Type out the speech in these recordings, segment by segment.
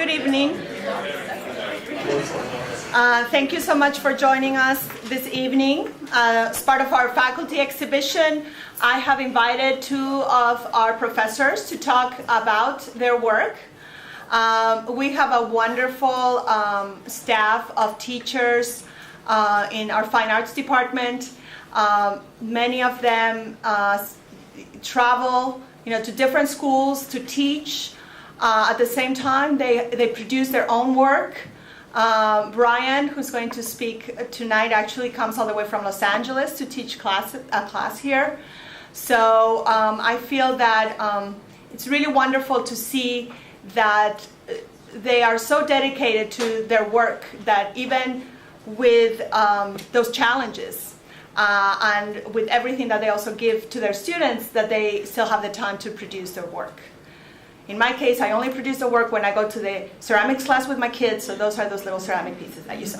Good evening. Thank you so much for joining us this evening. As part of our faculty exhibition, I have invited two of our professors to talk about their work. We have a wonderful staff of teachers in our fine arts department. Many of them travel, to different schools to teach. At the same time, they produce their own work. Brian, who's going to speak tonight, actually comes all the way from Los Angeles to teach a class here. So I feel that it's really wonderful to see that they are so dedicated to their work that even with those challenges and with everything that they also give to their students, that they still have the time to produce their work. In my case, I only produce the work when I go to the ceramics class with my kids, so those are those little ceramic pieces that you saw.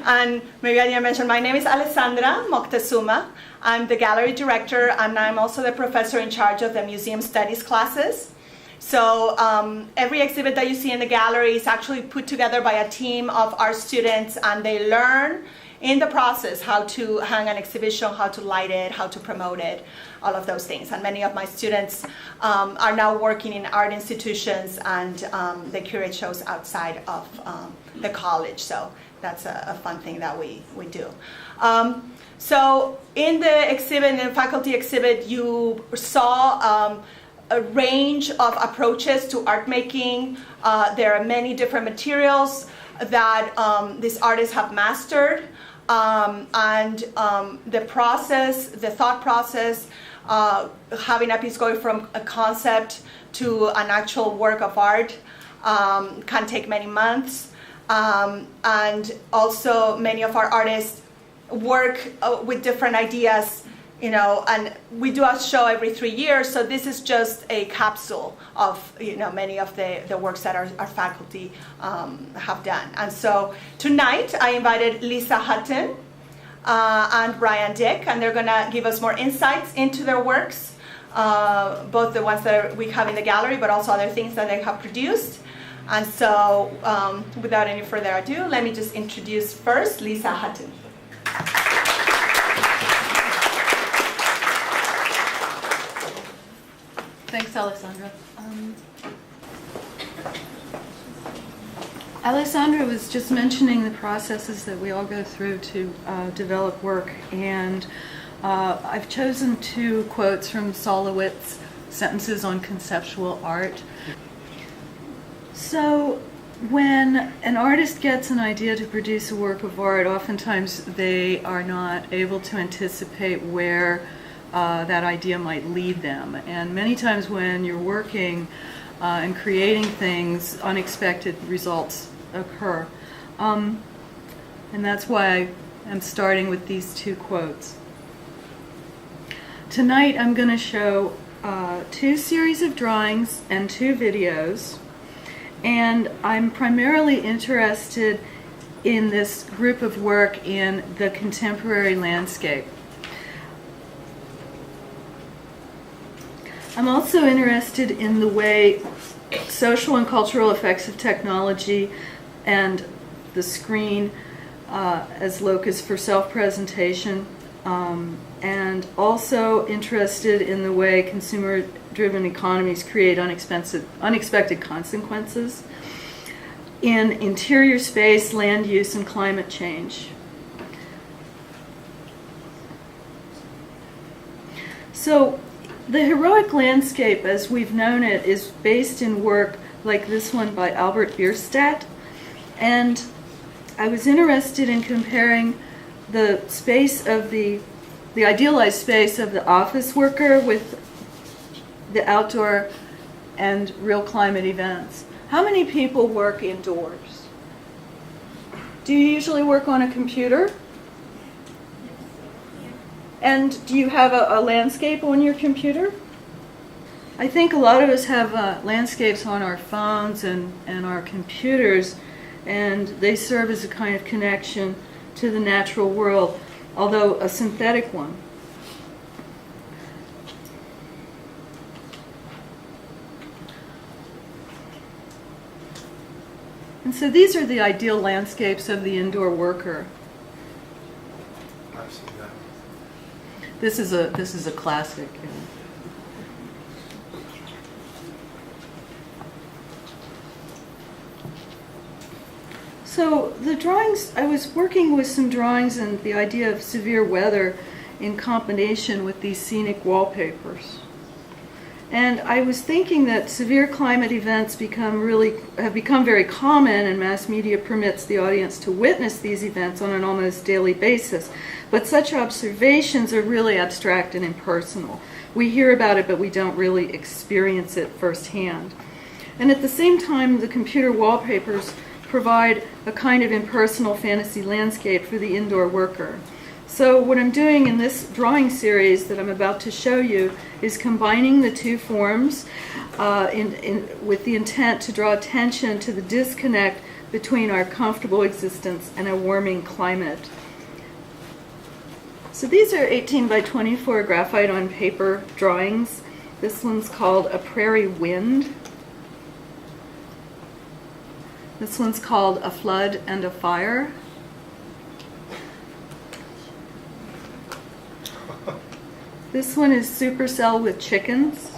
And maybe I didn't mention, my name is Aleksandra Moctezuma. I'm the gallery director, and I'm also the professor in charge of the museum studies classes. So every exhibit that you see in the gallery is actually put together by a team of our students, and they learn in the process how to hang an exhibition, how to light it, how to promote it, all of those things. And many of my students are now working in art institutions, and they curate shows outside of the college. So that's a fun thing that we do. So in the exhibit, in the faculty exhibit, you saw a range of approaches to art making. There are many different materials that these artists have mastered. And the thought process, having a piece going from a concept to an actual work of art can take many months. And also many of our artists work with different ideas, and we do a show every 3 years, so this is just a capsule of, many of the works that our faculty have done. And so tonight I invited Lisa Hutton and Brian Dick, and they're gonna give us more insights into their works, both the ones that we have in the gallery, but also other things that they have produced. And so without any further ado, let me just introduce first Lisa Hutton. Thanks, Aleksandra. Aleksandra was just mentioning the processes that we all go through to develop work, and I've chosen 2 quotes from Solowitz's Sentences on Conceptual Art. So when an artist gets an idea to produce a work of art, oftentimes they are not able to anticipate where that idea might lead them. And many times when you're working and creating things, unexpected results occur. And that's why I'm starting with these 2 quotes. Tonight I'm going to show 2 series of drawings and 2 videos. And I'm primarily interested in this group of work in the contemporary landscape. I'm also interested in the way social and cultural effects of technology and the screen as locus for self-presentation, and also interested in the way consumer-driven economies create unexpected consequences in interior space, land use, and climate change. So, the heroic landscape, as we've known it, is based in work like this one by Albert Bierstadt, and I was interested in comparing the space of the idealized space of the office worker with the outdoor and real climate events. How many people work indoors? Do you usually work on a computer? And do you have a landscape on your computer? I think a lot of us have landscapes on our phones and our computers, and they serve as a kind of connection to the natural world, although a synthetic one. And so these are the ideal landscapes of the indoor worker. I've seen that. This is a classic. You know. So the drawings, I was working with some drawings and the idea of severe weather in combination with these scenic wallpapers. And I was thinking that severe climate events have become very common, and mass media permits the audience to witness these events on an almost daily basis. But such observations are really abstract and impersonal. We hear about it, but we don't really experience it firsthand. And at the same time, the computer wallpapers provide a kind of impersonal fantasy landscape for the indoor worker. So what I'm doing in this drawing series that I'm about to show you is combining the two forms with the intent to draw attention to the disconnect between our comfortable existence and a warming climate. So these are 18 by 24 graphite on paper drawings. This one's called A Prairie Wind. This one's called A Flood and a Fire. This one is Supercell with chickens.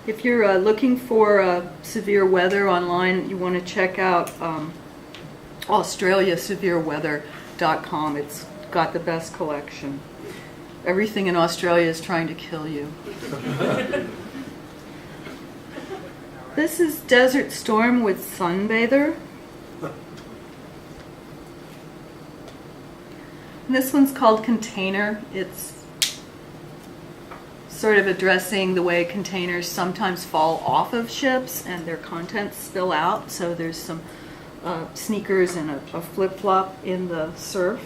If you're looking for severe weather online, you want to check out AustraliaSevereWeather.com. It's got the best collection. Everything in Australia is trying to kill you. This is Desert Storm with Sunbather. And this one's called Container. It's sort of addressing the way containers sometimes fall off of ships and their contents spill out. So there's some sneakers and a flip-flop in the surf.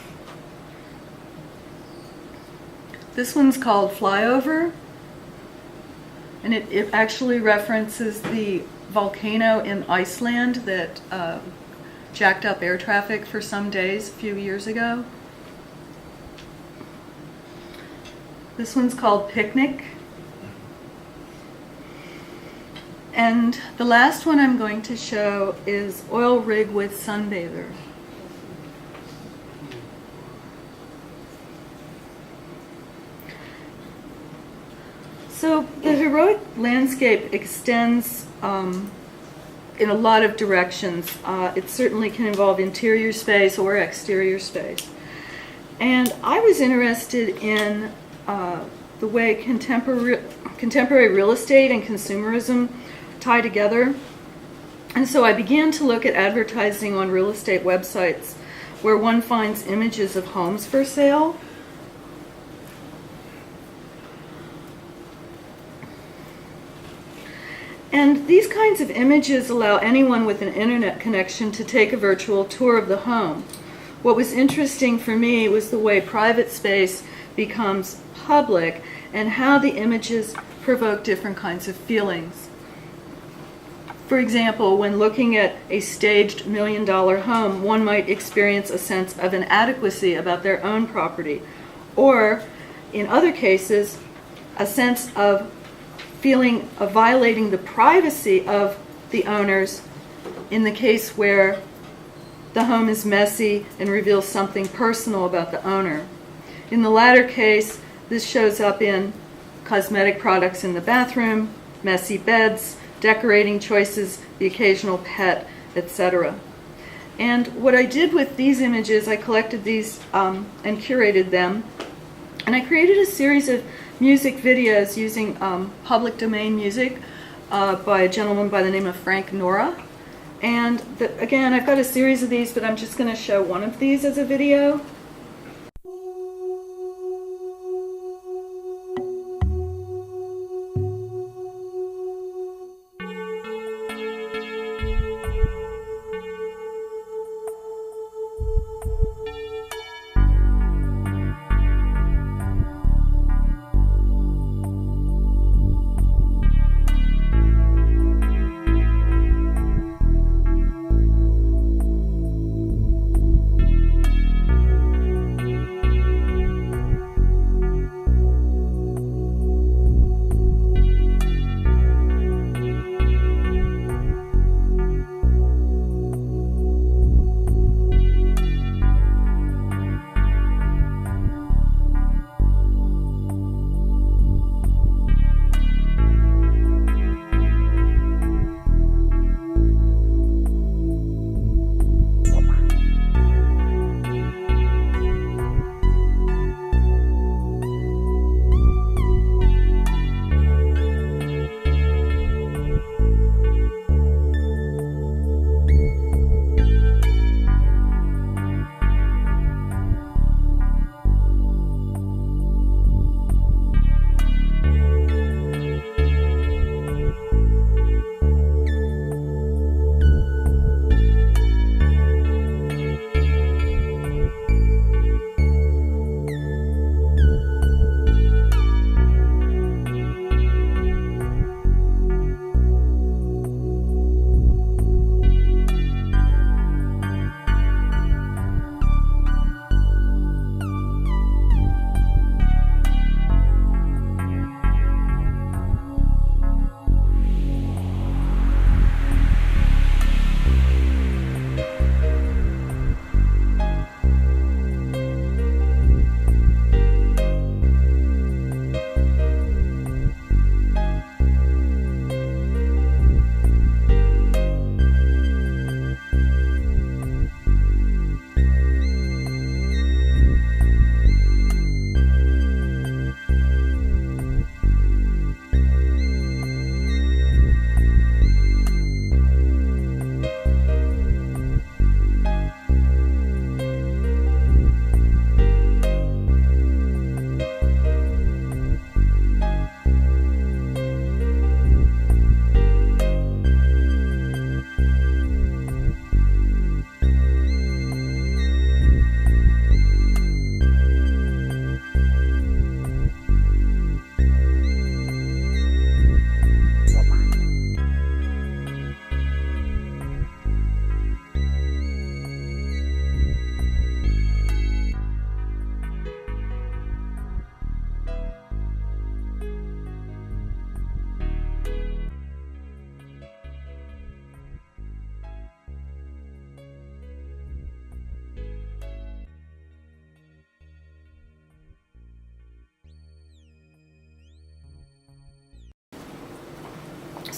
This one's called Flyover. And it actually references the volcano in Iceland that jacked up air traffic for some days a few years ago. This one's called Picnic. And the last one I'm going to show is Oil Rig with Sunbather. So the heroic landscape extends in a lot of directions. It certainly can involve interior space or exterior space. And I was interested in the way contemporary real estate and consumerism tie together. And so I began to look at advertising on real estate websites where one finds images of homes for sale. And these kinds of images allow anyone with an internet connection to take a virtual tour of the home. What was interesting for me was the way private space becomes public and how the images provoke different kinds of feelings. For example, when looking at a staged $1 million home, one might experience a sense of inadequacy about their own property, or in other cases, a sense of feeling of violating the privacy of the owners in the case where the home is messy and reveals something personal about the owner. In the latter case, this shows up in cosmetic products in the bathroom, messy beds, decorating choices, the occasional pet, etc. And what I did with these images, I collected these and curated them, and I created a series of music videos using public domain music by a gentleman by the name of Frank Nora. And again, I've got a series of these, but I'm just going to show one of these as a video.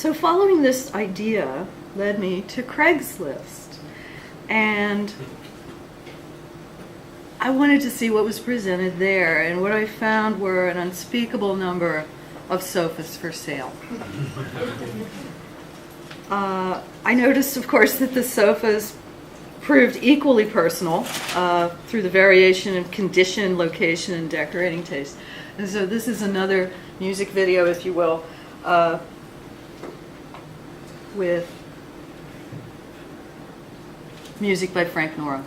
So following this idea led me to Craigslist, and I wanted to see what was presented there, and what I found were an unspeakable number of sofas for sale. I noticed, of course, that the sofas proved equally personal through the variation in condition, location, and decorating taste. And so this is another music video, if you will, with music by Frank Nora.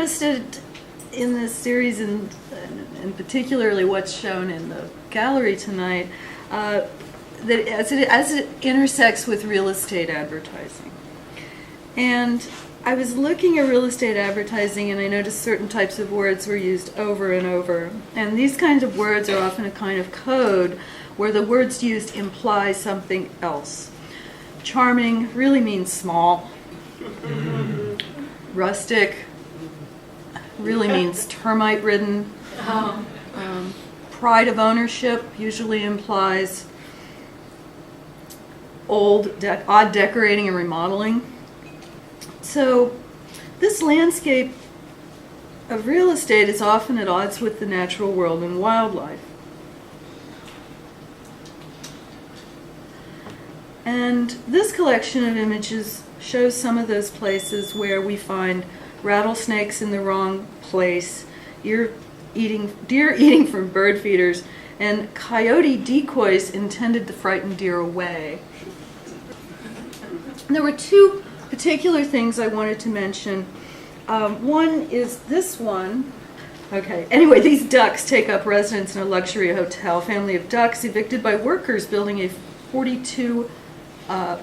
interested in this series, and particularly what's shown in the gallery tonight, that as it intersects with real estate advertising. And I was looking at real estate advertising, and I noticed certain types of words were used over and over. And these kinds of words are often a kind of code where the words used imply something else. Charming really means small. Rustic really means termite-ridden. Pride of ownership usually implies odd decorating and remodeling. So this landscape of real estate is often at odds with the natural world and wildlife. And this collection of images shows some of those places where we find rattlesnakes in the wrong place, deer eating from bird feeders, and coyote decoys intended to frighten deer away. There were two particular things I wanted to mention. One is this one. Okay, anyway, these ducks take up residence in a luxury hotel. Family of ducks evicted by workers building a 42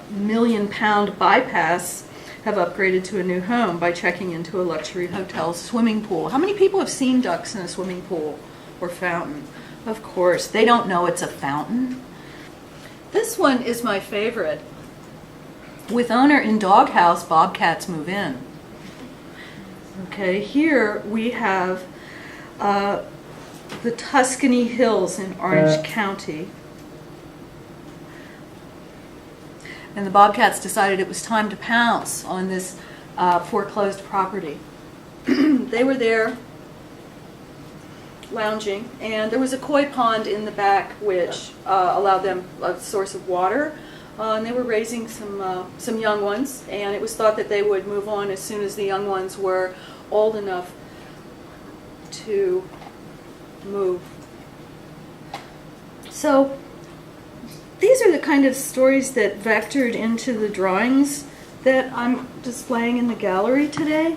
million pound bypass have upgraded to a new home by checking into a luxury hotel swimming pool. How many people have seen ducks in a swimming pool or fountain? Of course, they don't know it's a fountain. This one is my favorite. With owner in doghouse, bobcats move in. Okay, here we have the Tuscany Hills in Orange County. And the bobcats decided it was time to pounce on this foreclosed property. They were there lounging, and there was a koi pond in the back which allowed them a source of water. And they were raising some young ones, and it was thought that they would move on as soon as the young ones were old enough to move. So these are the kind of stories that vectored into the drawings that I'm displaying in the gallery today.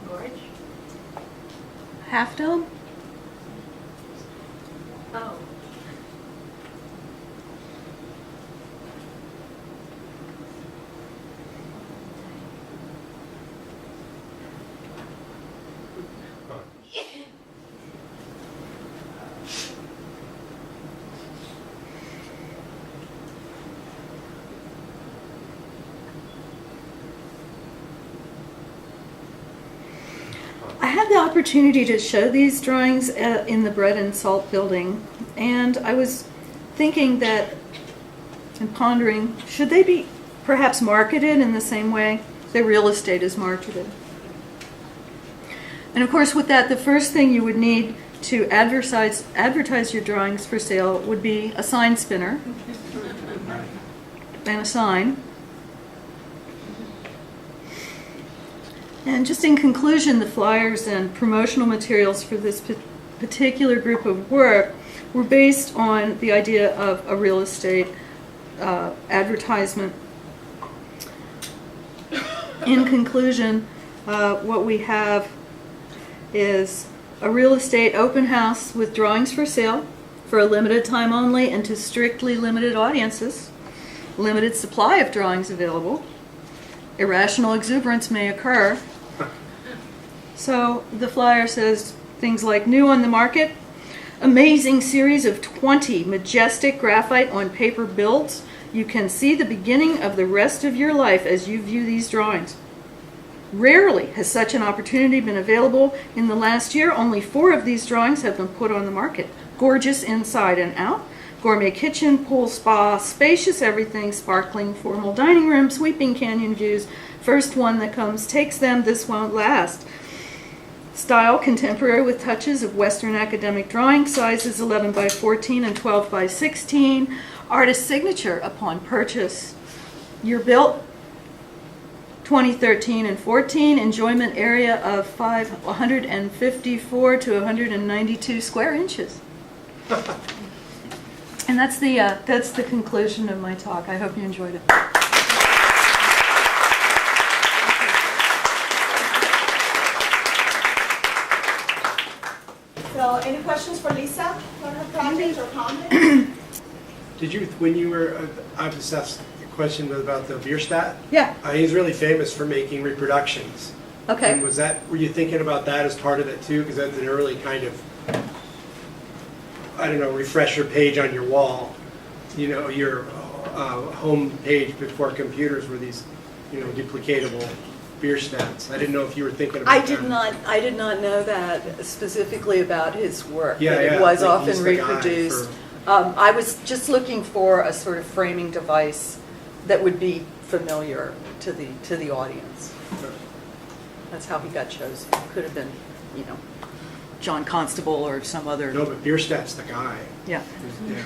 Gorge? Half Dome? Oh. I had the opportunity to show these drawings in the Bread and Salt building, and I was thinking that, and pondering, should they be perhaps marketed in the same way that real estate is marketed? And of course, with that, the first thing you would need to advertise your drawings for sale would be a sign spinner and a sign. And just in conclusion, the flyers and promotional materials for this particular group of work were based on the idea of a real estate advertisement. In conclusion, what we have is a real estate open house with drawings for sale for a limited time only and to strictly limited audiences. Limited supply of drawings available. Irrational exuberance may occur. So the flyer says things like new on the market, amazing series of 20 majestic graphite on paper builds. You can see the beginning of the rest of your life as you view these drawings. Rarely has such an opportunity been available. In the last year, only 4 of these drawings have been put on the market. Gorgeous inside and out. Gourmet kitchen, pool, spa, spacious everything, sparkling formal dining room, sweeping canyon views. First one that comes takes them, this won't last. Style, contemporary with touches of Western academic drawing, sizes 11 by 14 and 12 by 16. Artist signature upon purchase. Year built, 2013 and 14. Enjoyment area of 154 to 192 square inches. And that's the conclusion of my talk. I hope you enjoyed it. So, any questions for Lisa on her project or comments? Did you, when you were, I've just asked a question about the Bierstadt. Yeah. He's really famous for making reproductions. Okay. And were you thinking about that as part of it too? Because that's an early kind of, I don't know, refresher page on your wall. You know, your home page before computers were these, you know, duplicatable Bierstadts. I didn't know if you were thinking about that. I did not know that specifically about his work. Yeah, that yeah. It was Like, often he's the guy reproduced. for- I was just looking for a sort of framing device that would be familiar to the audience. That's how he got chosen. Could have been, you know, John Constable or some other. No, but Bierstadt's the guy. Yeah. Yeah.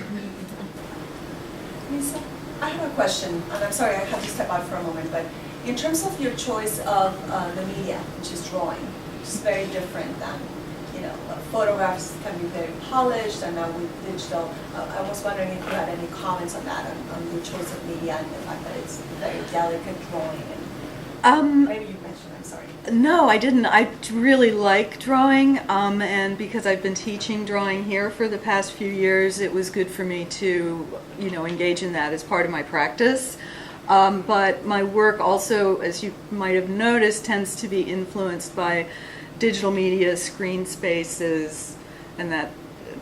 Lisa, I have a question, and I'm sorry I have to step out for a moment, but in terms of your choice of the media, which is drawing, which is very different than, you know, photographs can be very polished, and now with digital, I was wondering if you had any comments on that, on your choice of media and the fact that it's very delicate drawing, and maybe you mentioned, I'm sorry. No, I didn't. I really like drawing, and because I've been teaching drawing here for the past few years, it was good for me to, you know, engage in that as part of my practice. But my work also, as you might have noticed, tends to be influenced by digital media, screen spaces, and that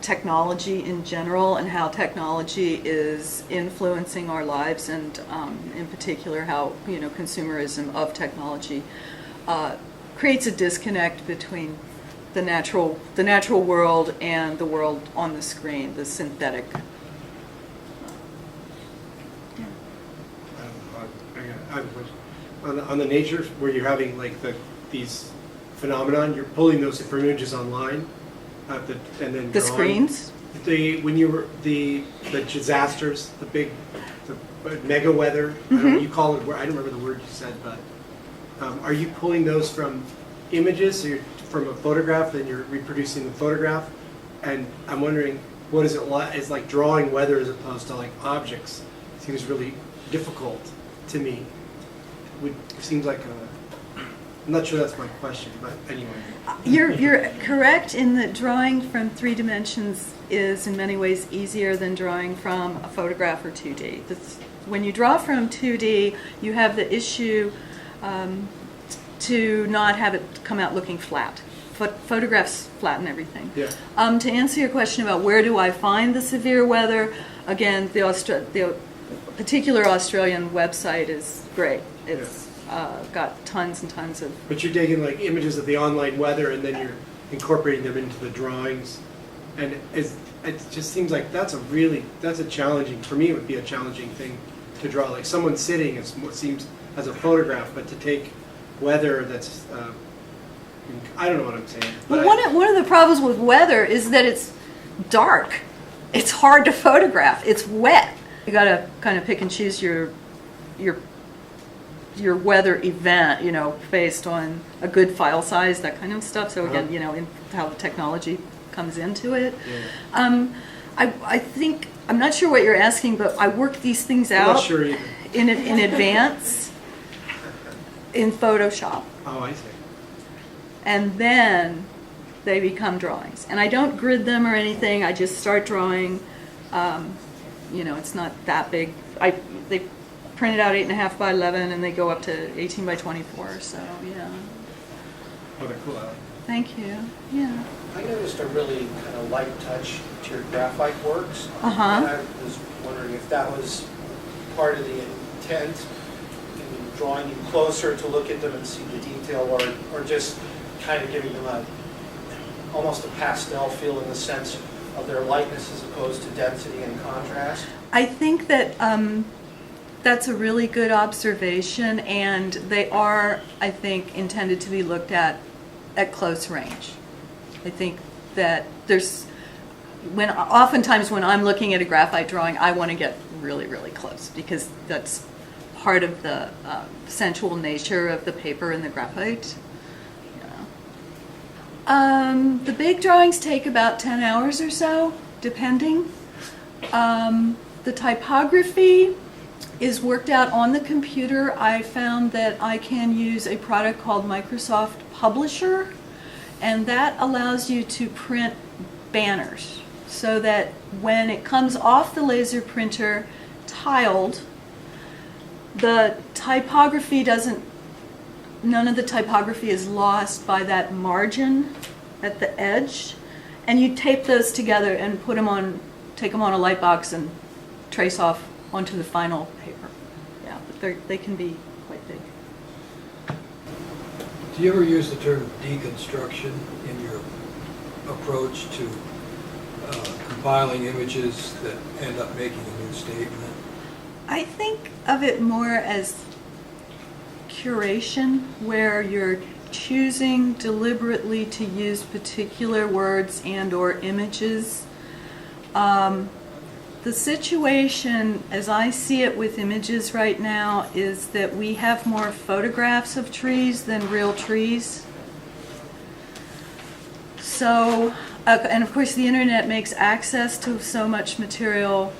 technology in general, and how technology is influencing our lives, and in particular how, you know, consumerism of technology creates a disconnect between the natural world and the world on the screen, the synthetic. I have a question. On the nature, where you're having like these phenomenon, you're pulling those from images online, and then The drawing. screens? When you were the disasters, the mega weather, I don't know, you call it. I don't remember the word you said, but are you pulling those from images, so you're from a photograph, then you're reproducing the photograph? And I'm wondering, what is it like? It's like drawing weather as opposed to like objects. It seems really difficult to me. It seems like I'm not sure that's my question, but anyway. You're correct in that drawing from 3 dimensions is in many ways easier than drawing from a photograph or 2D. When you draw from 2D, you have the issue to not have it come out looking flat. Photographs flatten everything. Yeah. To answer your question about where do I find the severe weather, again, the particular Australian website is great. It's got tons and tons of... But you're taking like images of the online weather and then you're incorporating them into the drawings. And it just seems like that's a challenging, for me it would be a challenging thing to draw. Like someone sitting, it seems, as a photograph, but to take weather that's, I don't know what I'm saying. Well, one of the problems with weather is that it's dark. It's hard to photograph. It's wet. You got to kind of pick and choose your weather event, you know, based on a good file size, that kind of stuff. So again, you know, in how the technology comes into it. Yeah. I think, I'm not sure what you're asking, but I work these things out I'm not sure either. in advance in Photoshop. Oh, I see. And then they become drawings. And I don't grid them or anything. I just start drawing. You know, it's not that big. They print it out 8.5 by 11, and they go up to 18 by 24. So yeah. Oh, they're cool. Thank you. Yeah. I noticed a really kind of light touch to your graphite works. Uh-huh. And I was wondering if that was part of the intent in drawing you closer to look at them and see the detail, or just kind of giving them almost a pastel feel in the sense of their lightness as opposed to density and contrast. I think that that's a really good observation, and they are, I think, intended to be looked at at close range. I think that oftentimes when I'm looking at a graphite drawing, I want to get really, really close because that's part of the sensual nature of the paper and the graphite. The big drawings take about 10 hours or so, depending. The typography is worked out on the computer. I found that I can use a product called Microsoft Publisher, and that allows you to print banners so that when it comes off the laser printer tiled, the typography none of the typography is lost by that margin at the edge, and you tape those together and take them on a light box and trace off onto the final paper. Yeah, but they can be quite big. Do you ever use the term deconstruction in your approach to compiling images that end up making a new statement? I think of it more as curation, where you're choosing deliberately to use particular words and or images. The situation, as I see it with images right now, is that we have more photographs of trees than real trees. So, and of course the internet makes access to so much material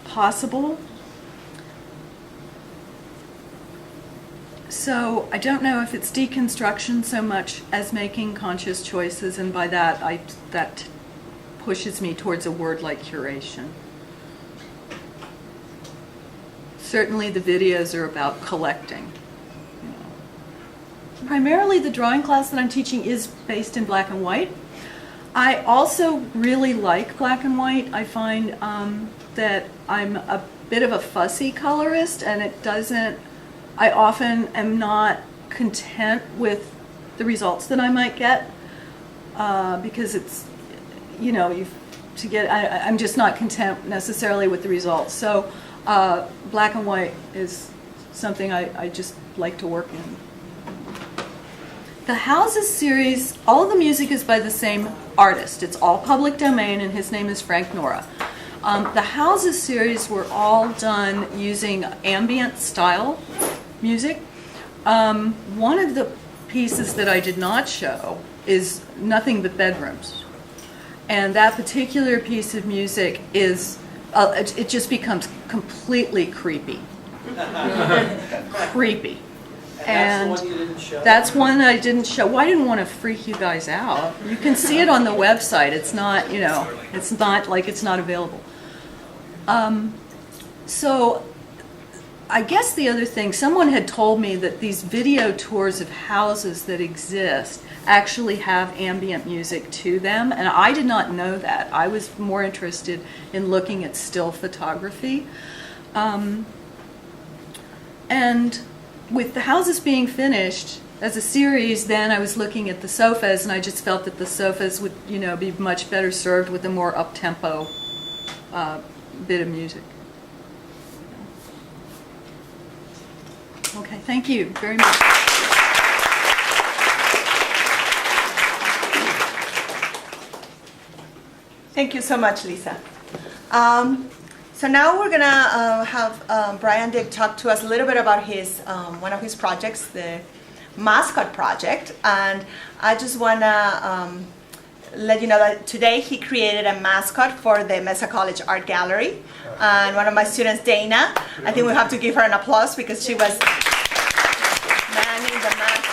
possible. So I don't know if it's deconstruction so much as making conscious choices, and by that that pushes me towards a word like curation. Certainly the videos are about collecting. Primarily the drawing class that I'm teaching is based in black and white. I also really like black and white. I find that I'm a bit of a fussy colorist, and I often am not content with the results that I might get because it's, I'm just not content necessarily with the results. So black and white is something I just like to work in. The Houses series, all of the music is by the same artist. It's all public domain, and his name is Frank Nora. The Houses series were all done using ambient style music. One of the pieces that I did not show is Nothing But Bedrooms. And that particular piece of music is, it just becomes completely creepy. Creepy. And that's the one you didn't show? That's one that I didn't show. Well, I didn't want to freak you guys out. You can see it on the website. It's not, it's not like it's not available. So I guess the other thing, someone had told me that these video tours of houses that exist actually have ambient music to them, and I did not know that. I was more interested in looking at still photography. And with the houses being finished as a series, then I was looking at the sofas, and I just felt that the sofas would, be much better served with a more up-tempo bit of music. Okay, thank you very much. Thank you so much, Lisa. So now we're gonna have Brian Dick talk to us a little bit about his one of his projects, the Mascot project, and I just wanna let you know that today he created a mascot for the Mesa College Art Gallery, and one of my students, Dana, I think we have to give her an applause because she was manning the mascot.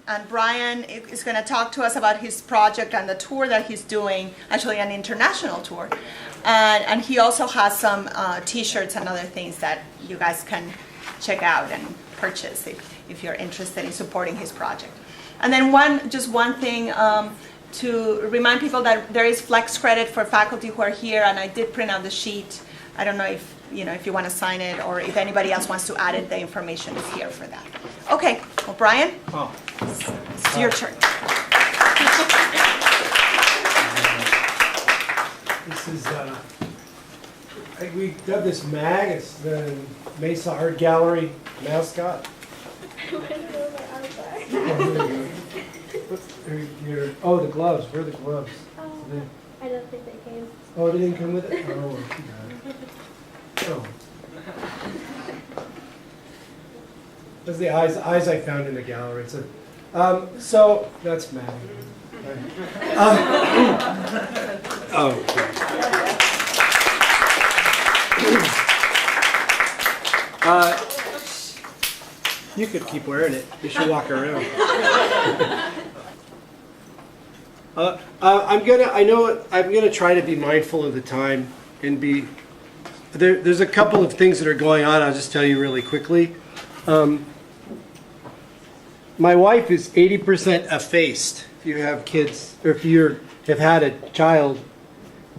And Brian is going to talk to us about his project and the tour that he's doing, actually an international tour. And he also has some t-shirts and other things that you guys can check out and purchase if you're interested in supporting his project. And then one thing to remind people that there is flex credit for faculty who are here, and I did print out the sheet. I don't know if you want to sign it, or if anybody else wants to add it, the information is here for that. Okay, well, Brian, it's your turn. This is, we dubbed this MAG, it's the Mesa Art Gallery Mascot. Oh, the gloves. Where are the gloves? I don't think they came. Oh, they didn't come with it? Oh, too bad. Oh. Those are the eyes I found in the gallery. So that's Maddie. Oh. You could keep wearing it. You should walk around. I'm gonna try to be mindful of the time and be. There's a couple of things that are going on. I'll just tell you really quickly. My wife is 80% effaced. If you have kids, or if you have had a child,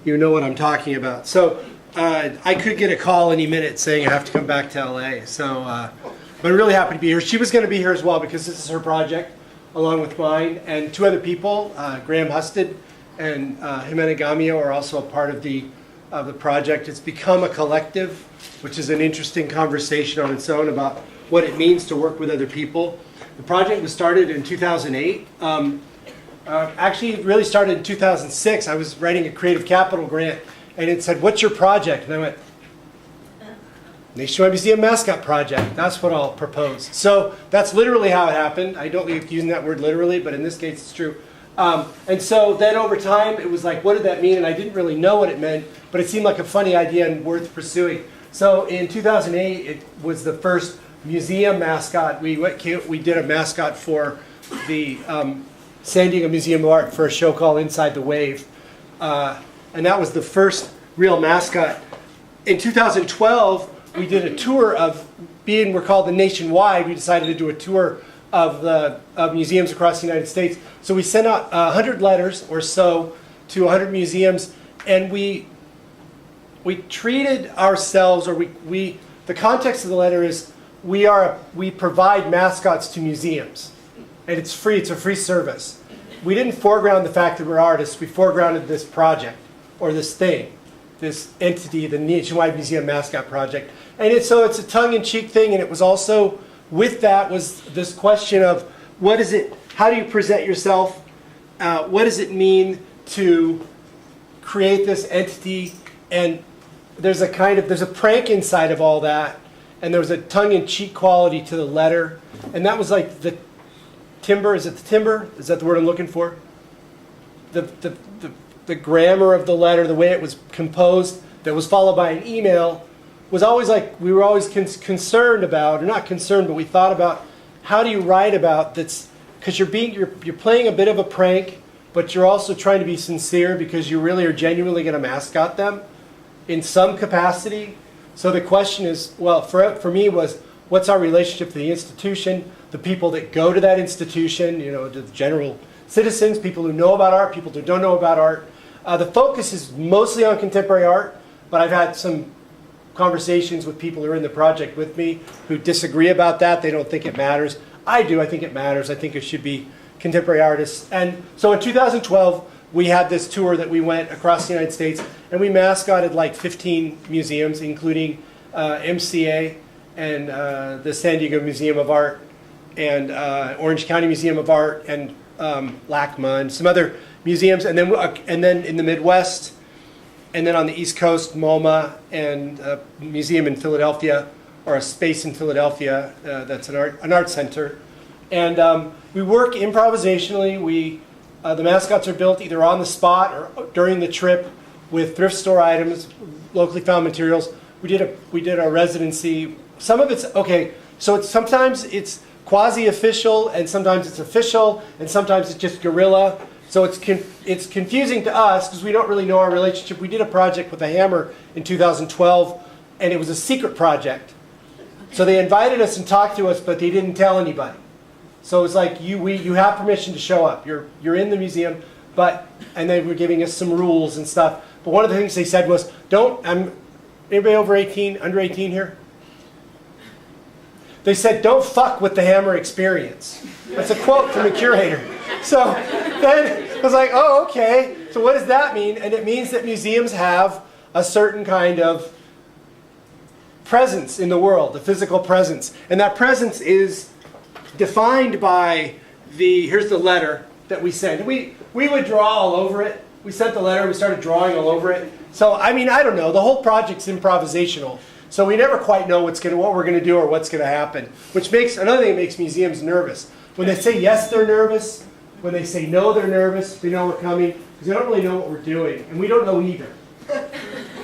you know what I'm talking about. So I could get a call any minute saying I have to come back to LA. So, but I'm really happy to be here. She was going to be here as well because this is her project, along with mine and two other people. Graham Husted and Jimena Gamio are also a part of the project. It's become a collective, which is an interesting conversation on its own about what it means to work with other people. The project was started in 2008. Actually, it really started in 2006. I was writing a creative capital grant, and it said, "What's your project?" And I went, "Nationwide Museum Mascot Project. That's what I'll propose." So that's literally how it happened. I don't like using that word literally, but in this case, it's true. And so then over time, it was like, what did that mean? And I didn't really know what it meant, but it seemed like a funny idea and worth pursuing. So in 2008, it was the first museum mascot. We did a mascot for the San Diego Museum of Art for a show called Inside the Wave. And that was the first real mascot. In 2012, we did a tour of, being we're called the Nationwide, we decided to do a tour of museums across the United States. So we sent out 100 letters or so to 100 museums, and we treated ourselves, or the context of the letter is we provide mascots to museums, and it's free. It's a free service. We didn't foreground the fact that we're artists. We foregrounded this project, or this thing, this entity, the Nationwide Museum Mascot Project. And so it's a tongue-in-cheek thing, and it was also, with that was this question of what is it, how do you present yourself? What does it mean to create this entity? And there's a prank inside of all that, and there was a tongue-in-cheek quality to the letter, and that was like the timber. Is it the timber? Is that the word I'm looking for? The grammar of the letter, the way it was composed, that was followed by an email, was always like, we were always concerned about, or not concerned, but we thought about how do you write about that's, because you're playing a bit of a prank, but you're also trying to be sincere because you really are genuinely going to mascot them in some capacity. So the question is, well, for me was, what's our relationship to the institution, the people that go to that institution, to the general citizens, people who know about art, people who don't know about art. The focus is mostly on contemporary art, but I've had some conversations with people who are in the project with me who disagree about that. They don't think it matters. I do. I think it matters. I think it should be contemporary artists. And so in 2012, we had this tour that we went across the United States, and we mascotted like 15 museums, including MCA and the San Diego Museum of Art and Orange County Museum of Art and LACMA and some other museums, and then in the Midwest, and then on the East Coast, MoMA and a museum in Philadelphia, or a space in Philadelphia that's an art center. And we work improvisationally. The mascots are built either on the spot or during the trip with thrift store items, locally found materials. We did our residency. Some of it's okay. So sometimes it's quasi-official, and sometimes it's official, and sometimes it's just guerrilla. So it's confusing to us because we don't really know our relationship. We did a project with a hammer in 2012, and it was a secret project. So they invited us and talked to us, but they didn't tell anybody. So it was like, you have permission to show up. You're in the museum, and they were giving us some rules and stuff. But one of the things they said was, anybody over 18, under 18 here? They said, don't fuck with the hammer experience. That's a quote from the curator. So then I was like, oh, okay. So what does that mean? And it means that museums have a certain kind of presence in the world, a physical presence. And that presence is defined by here's the letter that we sent. We would draw all over it. We sent the letter, we started drawing all over it. So, I mean, I don't know. The whole project's improvisational. So we never quite know what we're going to do or what's going to happen. Which makes, another thing that makes museums nervous. When they say yes, they're nervous. When they say no, they're nervous. They know we're coming. Because they don't really know what we're doing. And we don't know either.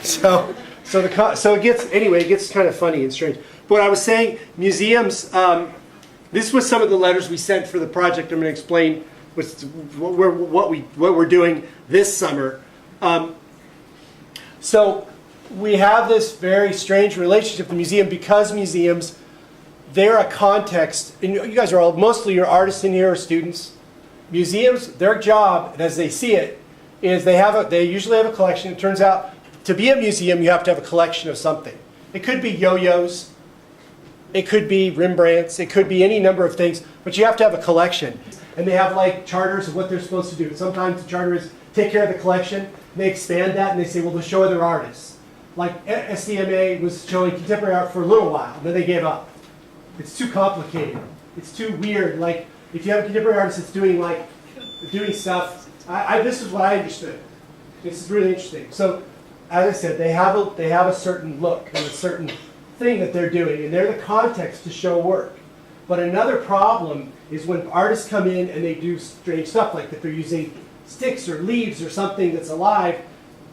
So it gets kind of funny and strange. But what I was saying, museums, this was some of the letters we sent for the project. I'm going to explain what we're doing this summer. So we have this very strange relationship with the museum because museums, they're a context, and you guys are all, mostly your artists in here are students. Museums, their job, as they see it, is they usually have a collection. It turns out to be a museum, you have to have a collection of something. It could be yo-yos, it could be Rembrandts, it could be any number of things, but you have to have a collection. And they have like charters of what they're supposed to do. Sometimes the charter is take care of the collection, and they expand that, and they say, well, they'll show other artists. Like SDMA was showing contemporary art for a little while, and then they gave up. It's too complicated. It's too weird. Like, if you have a contemporary artist that's doing stuff, this is what I understood. This is really interesting. So, as I said, they have a certain look and a certain thing that they're doing, and they're the context to show work. But another problem is when artists come in and they do strange stuff, like if they're using sticks or leaves or something that's alive,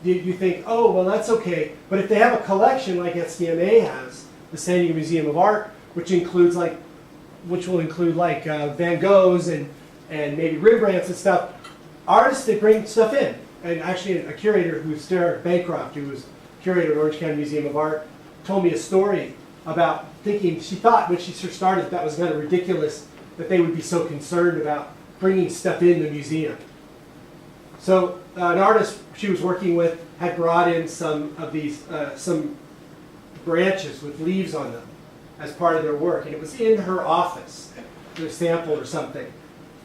you think, oh, well, that's okay. But if they have a collection like SDMA has, the San Diego Museum of Art, which will include Van Goghs and maybe Rembrandts and stuff, artists, they bring stuff in. And actually, a curator who's Sarah Bancroft, who was curator at Orange County Museum of Art, told me a story about thinking, she thought when she started that was kind of ridiculous that they would be so concerned about bringing stuff in the museum. So an artist she was working with had brought in some branches with leaves on them as part of their work, and it was in her office, a sample or something.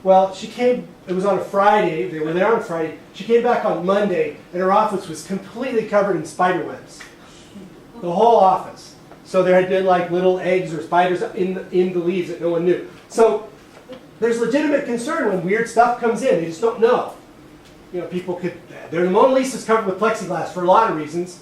Well, she came, it was on a Friday, they were there on Friday, she came back on Monday, and her office was completely covered in spider webs. The whole office. So there had been like little eggs or spiders in the leaves that no one knew. So there's legitimate concern when weird stuff comes in, they just don't know. You know, people could, the Mona Lisa is covered with plexiglass for a lot of reasons.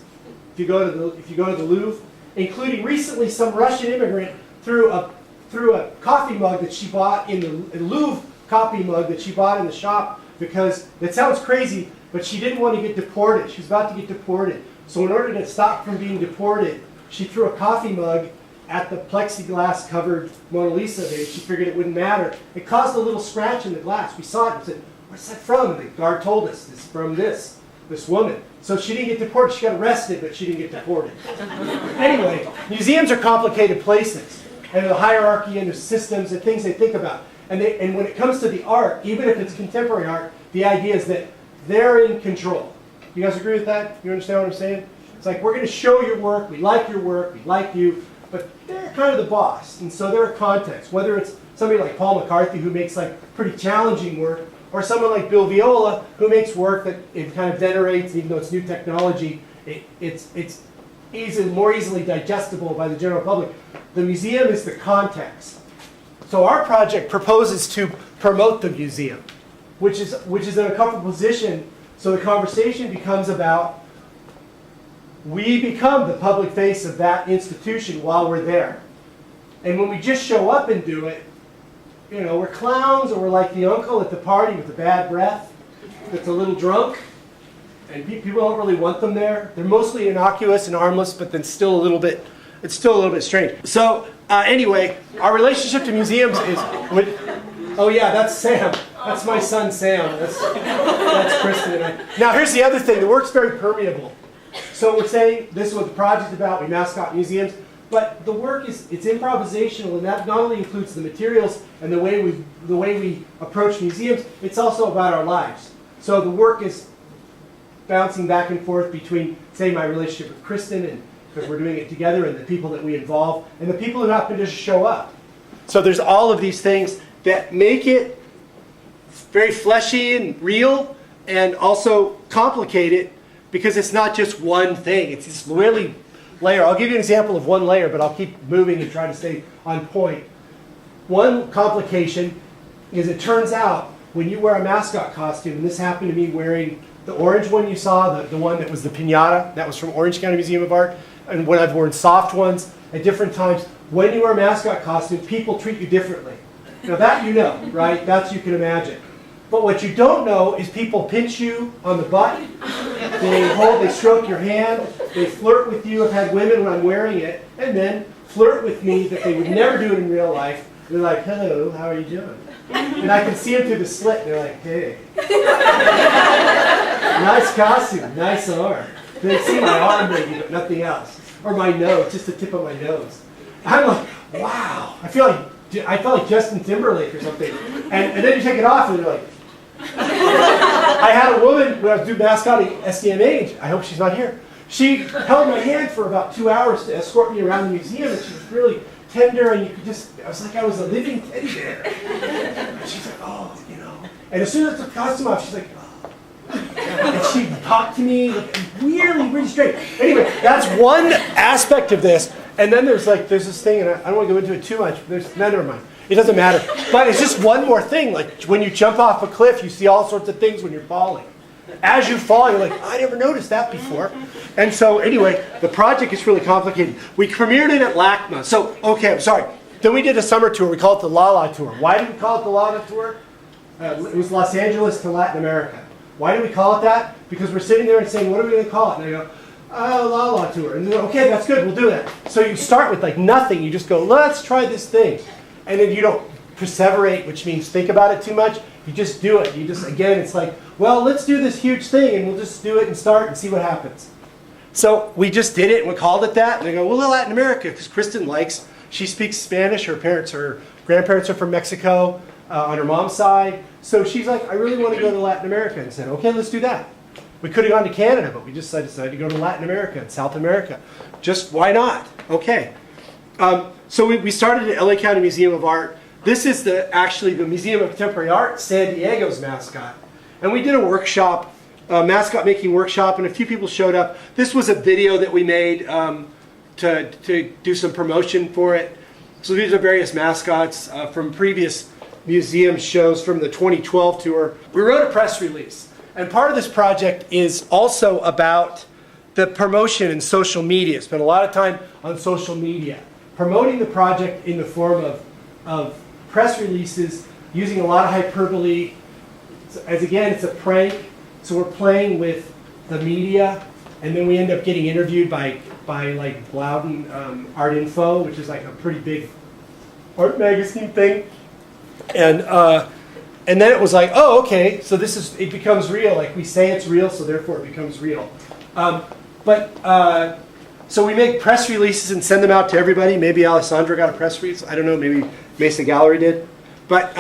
If you go to the Louvre, including recently some Russian immigrant threw a coffee mug that she bought in the Louvre coffee mug that she bought in the shop because it sounds crazy, but she didn't want to get deported. She was about to get deported. So in order to stop from being deported, she threw a coffee mug at the plexiglass covered Mona Lisa vase. She figured it wouldn't matter. It caused a little scratch in the glass. We saw it and said, where's that from? And the guard told us, it's from this woman. So she didn't get deported. She got arrested, but she didn't get deported. Anyway, museums are complicated places. And the hierarchy and the systems and things they think about. And when it comes to the art, even if it's contemporary art, the idea is that they're in control. You guys agree with that? You understand what I'm saying? It's like, we're going to show your work, we like your work, we like you, but they're kind of the boss. And so they're a context. Whether it's somebody like Paul McCarthy who makes like pretty challenging work, or someone like Bill Viola who makes work that it kind of venerates, even though it's new technology, it's more easily digestible by the general public. The museum is the context. So our project proposes to promote the museum, which is in a comfortable position. So the conversation becomes about, we become the public face of that institution while we're there. And when we just show up and do it, you know, we're clowns, or we're like the uncle at the party with the bad breath that's a little drunk, and people don't really want them there. They're mostly innocuous and harmless, but then it's still a little bit strange. So anyway, our relationship to museums is, oh yeah, that's Sam. That's my son Sam. That's Kristen and I. Now here's the other thing, the work's very permeable. So we're saying this is what the project's about, we mascot museums, but the work it's improvisational, and that not only includes the materials and the way we approach museums, it's also about our lives. So the work is bouncing back and forth between, say, my relationship with Kristen, and because we're doing it together, and the people that we involve, and the people who happen to show up. So there's all of these things that make it very fleshy and real, and also complicated, because it's not just one thing. It's this really layer. I'll give you an example of one layer, but I'll keep moving and try to stay on point. One complication is it turns out when you wear a mascot costume, and this happened to me wearing the orange one you saw, the one that was the piñata, that was from Orange County Museum of Art, and when I've worn soft ones at different times, when you wear a mascot costume, people treat you differently. Now that you know, right? That's you can imagine. But what you don't know is people pinch you on the butt, they stroke your hand, they flirt with you. I've had women when I'm wearing it, and then flirt with me that they would never do it in real life. They're like, hello, how are you doing? And I can see them through the slit, they're like, hey. Nice costume, nice arm. They see my arm maybe, but nothing else. Or my nose, just the tip of my nose. I'm like, wow. I felt like Justin Timberlake or something. And then you take it off and you're like, I had a woman when I was doing mascotting SDMH, I hope she's not here. She held my hand for about 2 hours to escort me around the museum, and she was really tender, and you could just, I was like I was a living teddy bear. And she's like, oh, you know. And as soon as I took the costume off, she's like, oh. And she talked to me like, really straight. Anyway, that's one aspect of this. And then there's this thing, and I don't want to go into it too much. Never mind. It doesn't matter. But it's just one more thing. Like when you jump off a cliff, you see all sorts of things when you're falling. As you fall, you're like, I never noticed that before. And so anyway, the project is really complicated. We premiered it at LACMA. So, okay, I'm sorry. Then we did a summer tour. We call it the La La Tour. Why did we call it the La La Tour? It was Los Angeles to Latin America. Why do we call it that? Because we're sitting there and saying, what are we going to call it? And they go, oh, La La Tour. And they go, okay, that's good, we'll do that. So you start with like nothing. You just go, let's try this thing. And then you don't perseverate, which means think about it too much. You just do it. You just, again, it's like, well, let's do this huge thing, and we'll just do it and start and see what happens. So we just did it, and we called it that. And they go, well, Latin America, because Kristen she speaks Spanish. Her grandparents are from Mexico on her mom's side. So she's like, I really want to go to Latin America. And said, okay, let's do that. We could have gone to Canada, but we just decided to go to Latin America and South America. Just why not? Okay. So we started at LA County Museum of Art. This is actually the Museum of Contemporary Art, San Diego's mascot. And we did a workshop, a mascot making workshop, and a few people showed up. This was a video that we made to do some promotion for it. So these are various mascots from previous museum shows from the 2012 tour. We wrote a press release. And part of this project is also about the promotion in social media. Spent a lot of time on social media. Promoting the project in the form of press releases, using a lot of hyperbole. As again, it's a prank, so we're playing with the media, and then we end up getting interviewed by like Bloughton Art Info, which is like a pretty big art magazine thing. And then it was like, oh, okay, so it becomes real. Like we say it's real, so therefore it becomes real. So we make press releases and send them out to everybody. Maybe Aleksandra got a press release. I don't know, maybe Mesa Gallery did. But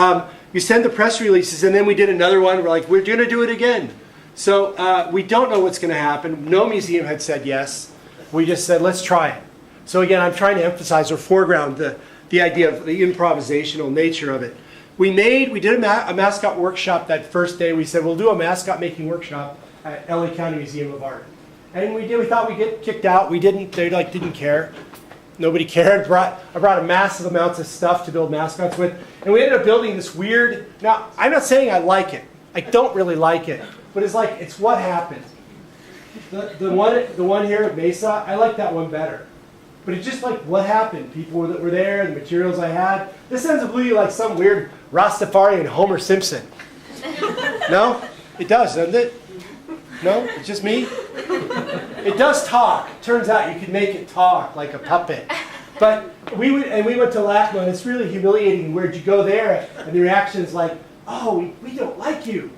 you send the press releases, and then we did another one. We're like, we're going to do it again. So we don't know what's going to happen. No museum had said yes. We just said, let's try it. So again, I'm trying to emphasize or foreground the idea of the improvisational nature of it. We did a mascot workshop that first day. We said, we'll do a mascot making workshop at LA County Museum of Art. And we did. We thought we'd get kicked out. We didn't. They didn't care. Nobody cared. I brought a massive amounts of stuff to build mascots with. And we ended up building this weird, now I'm not saying I like it. I don't really like it. But it's what happened. The one here at Mesa, I like that one better. But it's just like what happened. People that were there, the materials I had. This ends up looking like some weird Rastafarian Homer Simpson. No? It does, doesn't it? No? It's just me? It does talk. Turns out you can make it talk like a puppet. But we went to LACMA, and it's really humiliating. Where'd you go there? And the reaction is like, oh, we don't like you.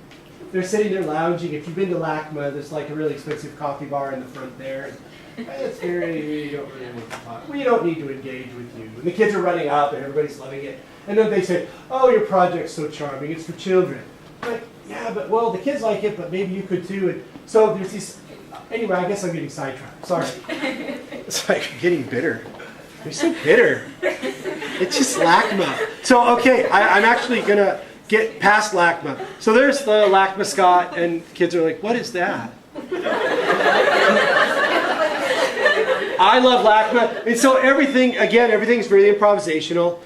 They're sitting there lounging. If you've been to LACMA, there's like a really expensive coffee bar in the front there. It's we don't really want to talk. We don't need to engage with you. And the kids are running up, and everybody's loving it. And then they say, oh, your project's so charming. It's for children. I'm like, yeah, but well, the kids like it, but maybe you could too. And so there's these. Anyway, I guess I'm getting sidetracked. Sorry. It's like getting bitter. You're so bitter. It's just LACMA. So, okay, I'm actually going to get past LACMA. So there's the LACMA Mascot, and kids are like, what is that? I love LACMA. And so everything's very improvisational.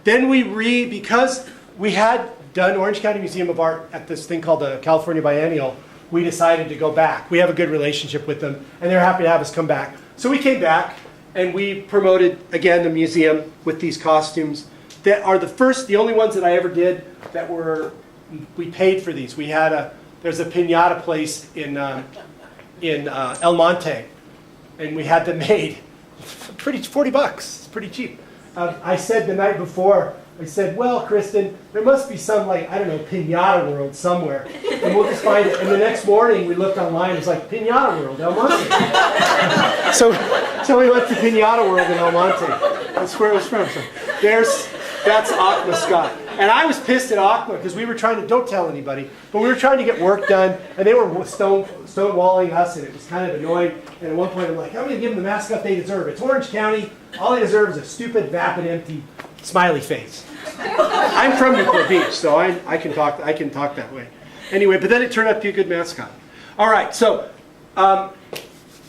Then we because we had done Orange County Museum of Art at this thing called the California Biennial. We decided to go back. We have a good relationship with them, and they're happy to have us come back. So we came back, and we promoted, again, the museum with these costumes that are the only ones that I ever did that we paid for these. There's a piñata place in El Monte, and we had them made. $40, it's pretty cheap. I said the night before, I said, well, Kristen, there must be some, piñata world somewhere, and we'll just find it. And the next morning, we looked online, it was like, Piñata World, El Monte. so we went to Piñata World in El Monte. That's where it was from. So that's Mascot. And I was pissed at ACMA because we were trying to, don't tell anybody, but we were trying to get work done, and they were stonewalling us, and it was kind of annoying. And at one point, I'm like, I'm going to give them the mascot they deserve. It's Orange County. All they deserve is a stupid, vapid, empty smiley face. I'm from Newport Beach, so I can talk that way. Anyway, but then it turned out to be a good mascot. All right, so I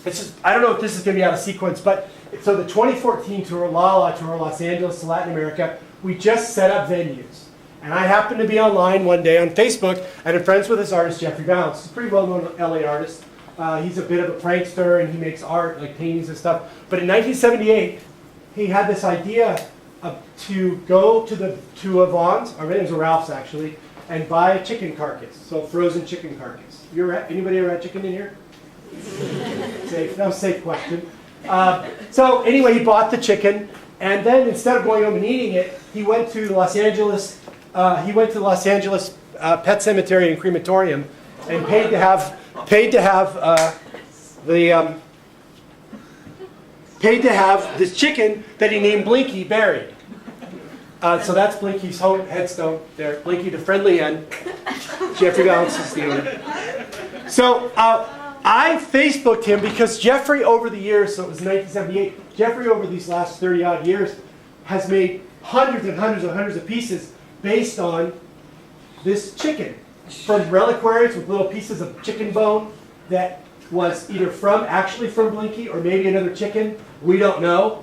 don't know if this is going to be out of sequence, but so the 2014 tour, Los Angeles to Latin America, we just set up venues. And I happened to be online one day on Facebook, and I'm friends with this artist, Jeffrey Bounce. He's a pretty well-known LA artist. He's a bit of a prankster, and he makes art, like paintings and stuff. But in 1978, he had this idea to go to a Vaughn's, or it was a Ralph's actually, and buy a chicken carcass, so frozen chicken carcass. Anybody ever had chicken in here? Safe. That was a safe question. So anyway, he bought the chicken, and then instead of going home and eating it, he went to the Los Angeles Pet Cemetery and Crematorium, and paid to have this chicken that he named Blinky buried. So that's Blinky's headstone there. Blinky, the friendly hen. Jeffrey Bounce is the owner. So I Facebooked him because Jeffrey over the years, so it was 1978, Jeffrey over these last 30 odd years has made hundreds and hundreds and hundreds of pieces based on this chicken. From reliquaries with little pieces of chicken bone that was either actually from Blinky or maybe another chicken. We don't know.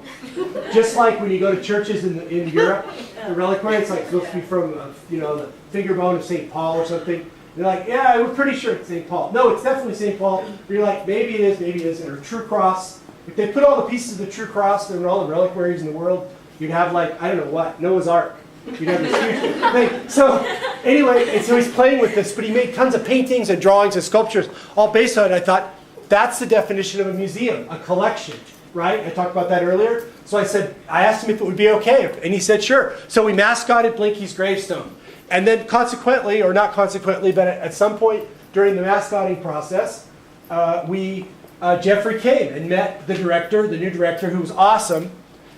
Just like when you go to churches in Europe, the reliquary, it's like supposed to be from the finger bone of St. Paul or something. They're like, yeah, we're pretty sure it's St. Paul. No, it's definitely St. Paul. You're like, maybe it is, maybe it isn't. Or True Cross. If they put all the pieces of the True Cross and all the reliquaries in the world, you'd have like, I don't know what, Noah's Ark. You'd have this huge thing. So anyway, and so he's playing with this, but he made tons of paintings and drawings and sculptures, all based on it. I thought, that's the definition of a museum, a collection, right? I talked about that earlier. So I asked him if it would be okay, and he said sure. So we mascotted Blinky's gravestone. And then consequently, or not consequently, but at some point during the mascotting process, Jeffrey came and met the new director, who was awesome.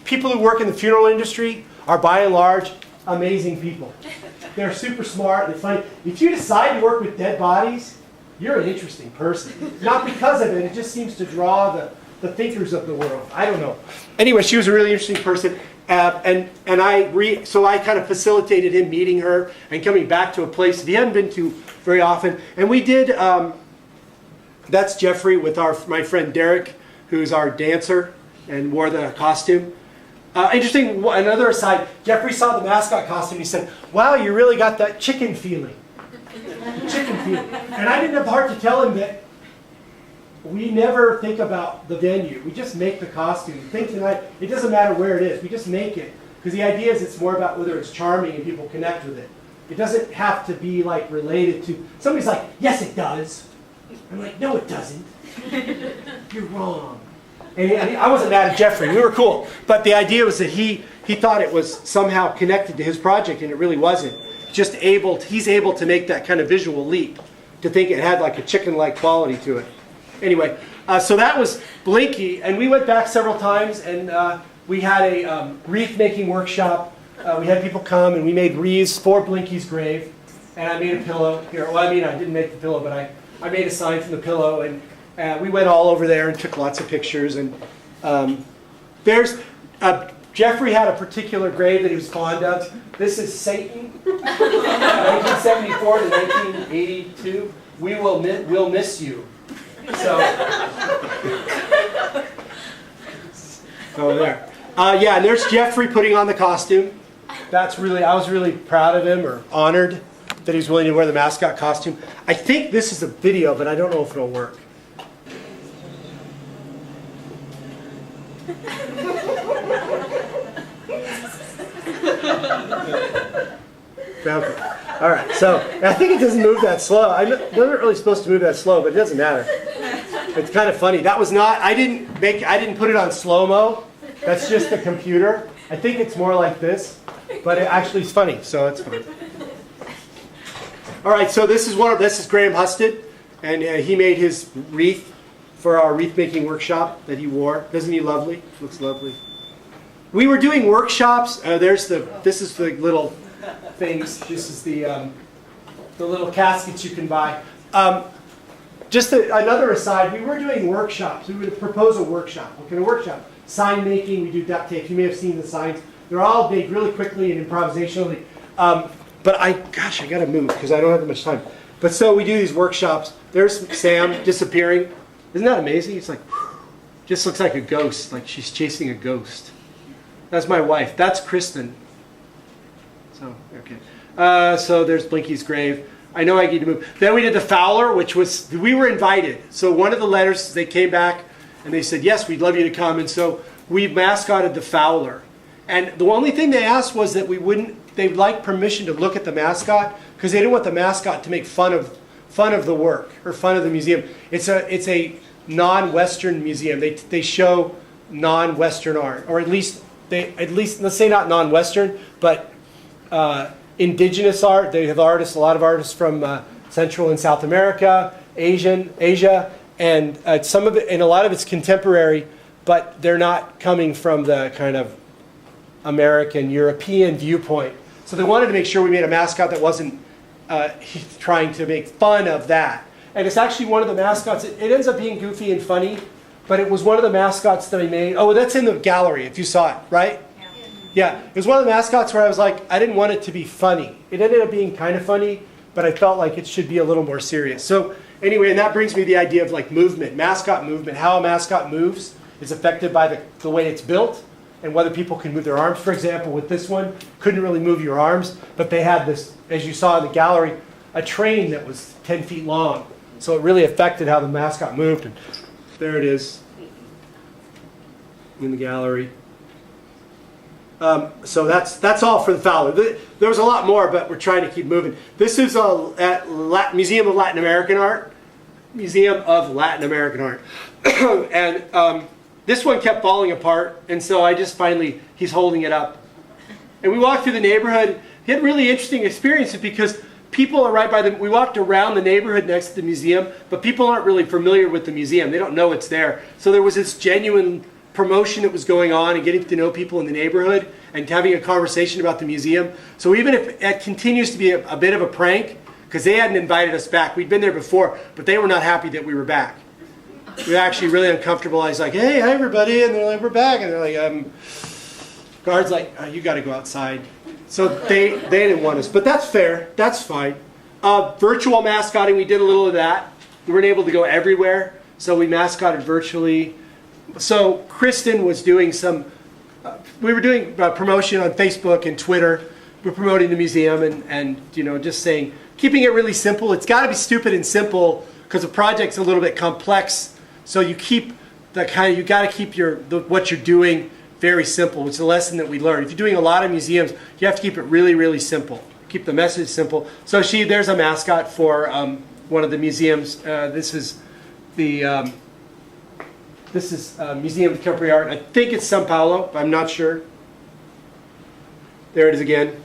People who work in the funeral industry are by and large amazing people. They're super smart, they're funny. If you decide to work with dead bodies, you're an interesting person. Not because of it, it just seems to draw the thinkers of the world. I don't know. Anyway, she was a really interesting person. So I kind of facilitated him meeting her and coming back to a place that he hadn't been to very often. And we did, that's Jeffrey with my friend Derek, who's our dancer and wore the costume. Interesting, another aside, Jeffrey saw the mascot costume and he said, wow, you really got that chicken feeling. Chicken feeling. And I didn't have the heart to tell him that we never think about the venue. We just make the costume. Think tonight, it doesn't matter where it is. We just make it. Because the idea is it's more about whether it's charming and people connect with it. It doesn't have to be like related to, somebody's like, yes it does. I'm like, no it doesn't. You're wrong. And I wasn't mad at Jeffrey. We were cool. But the idea was that he thought it was somehow connected to his project, and it really wasn't. He's able to make that kind of visual leap to think it had like a chicken-like quality to it. Anyway, so that was Blinky, and we went back several times, and we had a wreath-making workshop. We had people come, and we made wreaths for Blinky's grave, and I made a pillow here. Well, I didn't make the pillow, but I made a sign from the pillow, and we went all over there and took lots of pictures. And Jeffrey had a particular grave that he was fond of. This is Satan, 1974 to 1982. We'll miss you. So there. And there's Jeffrey putting on the costume. I was really proud of him, or honored that he's willing to wear the mascot costume. I think this is a video, but I don't know if it'll work. Okay. All right, so I think it doesn't move that slow. It wasn't really supposed to move that slow, but it doesn't matter. It's kind of funny. That was not, I didn't put it on slow-mo. That's just the computer. I think it's more like this, but it actually is funny, so it's fine. All right, so this is Graham Husted, and he made his wreath for our wreath making workshop that he wore. Isn't he lovely? Looks lovely. We were doing workshops. This is the little things. This is the little caskets you can buy. Another aside, we were doing workshops. We would propose a workshop. What kind of workshop? Sign making, we do duct tape. You may have seen the signs. They're all made really quickly and improvisationally. But I got to move because I don't have that much time. But so we do these workshops. There's Sam disappearing. Isn't that amazing? It's like, just looks like a ghost, like she's chasing a ghost. That's my wife. That's Kristen. So, okay. So there's Blinky's grave. I know I need to move. Then we did the Fowler, which was, we were invited. So one of the letters, they came back and they said, yes, we'd love you to come. And so we mascotted the Fowler. And the only thing they asked was that they'd like permission to look at the mascot because they didn't want the mascot to make fun of the work or fun of the museum. It's a non-Western museum. They show non-Western art, or at least let's say not non-Western, but indigenous art. They have artists, a lot of artists from Central and South America, Asia, and some of it, and a lot of it's contemporary, but they're not coming from the kind of American, European viewpoint. So they wanted to make sure we made a mascot that wasn't trying to make fun of that. And it's actually one of the mascots. It ends up being goofy and funny, but it was one of the mascots that I made. Oh, that's in the gallery if you saw it, right? Yeah, it was one of the mascots where I was like, I didn't want it to be funny. It ended up being kind of funny, but I felt like it should be a little more serious. So anyway, and that brings me to the idea of like movement, mascot movement. How a mascot moves is affected by the way it's built and whether people can move their arms. For example, with this one, couldn't really move your arms, but they had this, as you saw in the gallery, a train that was 10 feet long. So it really affected how the mascot moved. And there it is in the gallery. So that's all for the Fowler. There was a lot more, but we're trying to keep moving. This is at Museum of Latin American Art. Museum of Latin American Art. And this one kept falling apart, and so I just he's holding it up. And we walked through the neighborhood. He had really interesting experiences because people are right by we walked around the neighborhood next to the museum, but people aren't really familiar with the museum. They don't know it's there. So there was this genuine promotion that was going on and getting to know people in the neighborhood and having a conversation about the museum. So even if it continues to be a bit of a prank, because they hadn't invited us back. We'd been there before, but they were not happy that we were back. We were actually really uncomfortable. I was like, hey, hi everybody, and they're like, we're back. And they're like, guards like, oh, you got to go outside. So they didn't want us, but that's fair. That's fine. Virtual mascotting, we did a little of that. We weren't able to go everywhere, so we mascotted virtually. So Kristen was doing we were doing promotion on Facebook and Twitter. We're promoting the museum and just saying, keeping it really simple. It's got to be stupid and simple because the project's a little bit complex. So you keep you got to keep what you're doing very simple. It's a lesson that we learned. If you're doing a lot of museums, you have to keep it really, really simple. Keep the message simple. So there's a mascot for one of the museums. This is Museum of Contemporary Art. I think it's São Paulo, but I'm not sure. There it is again.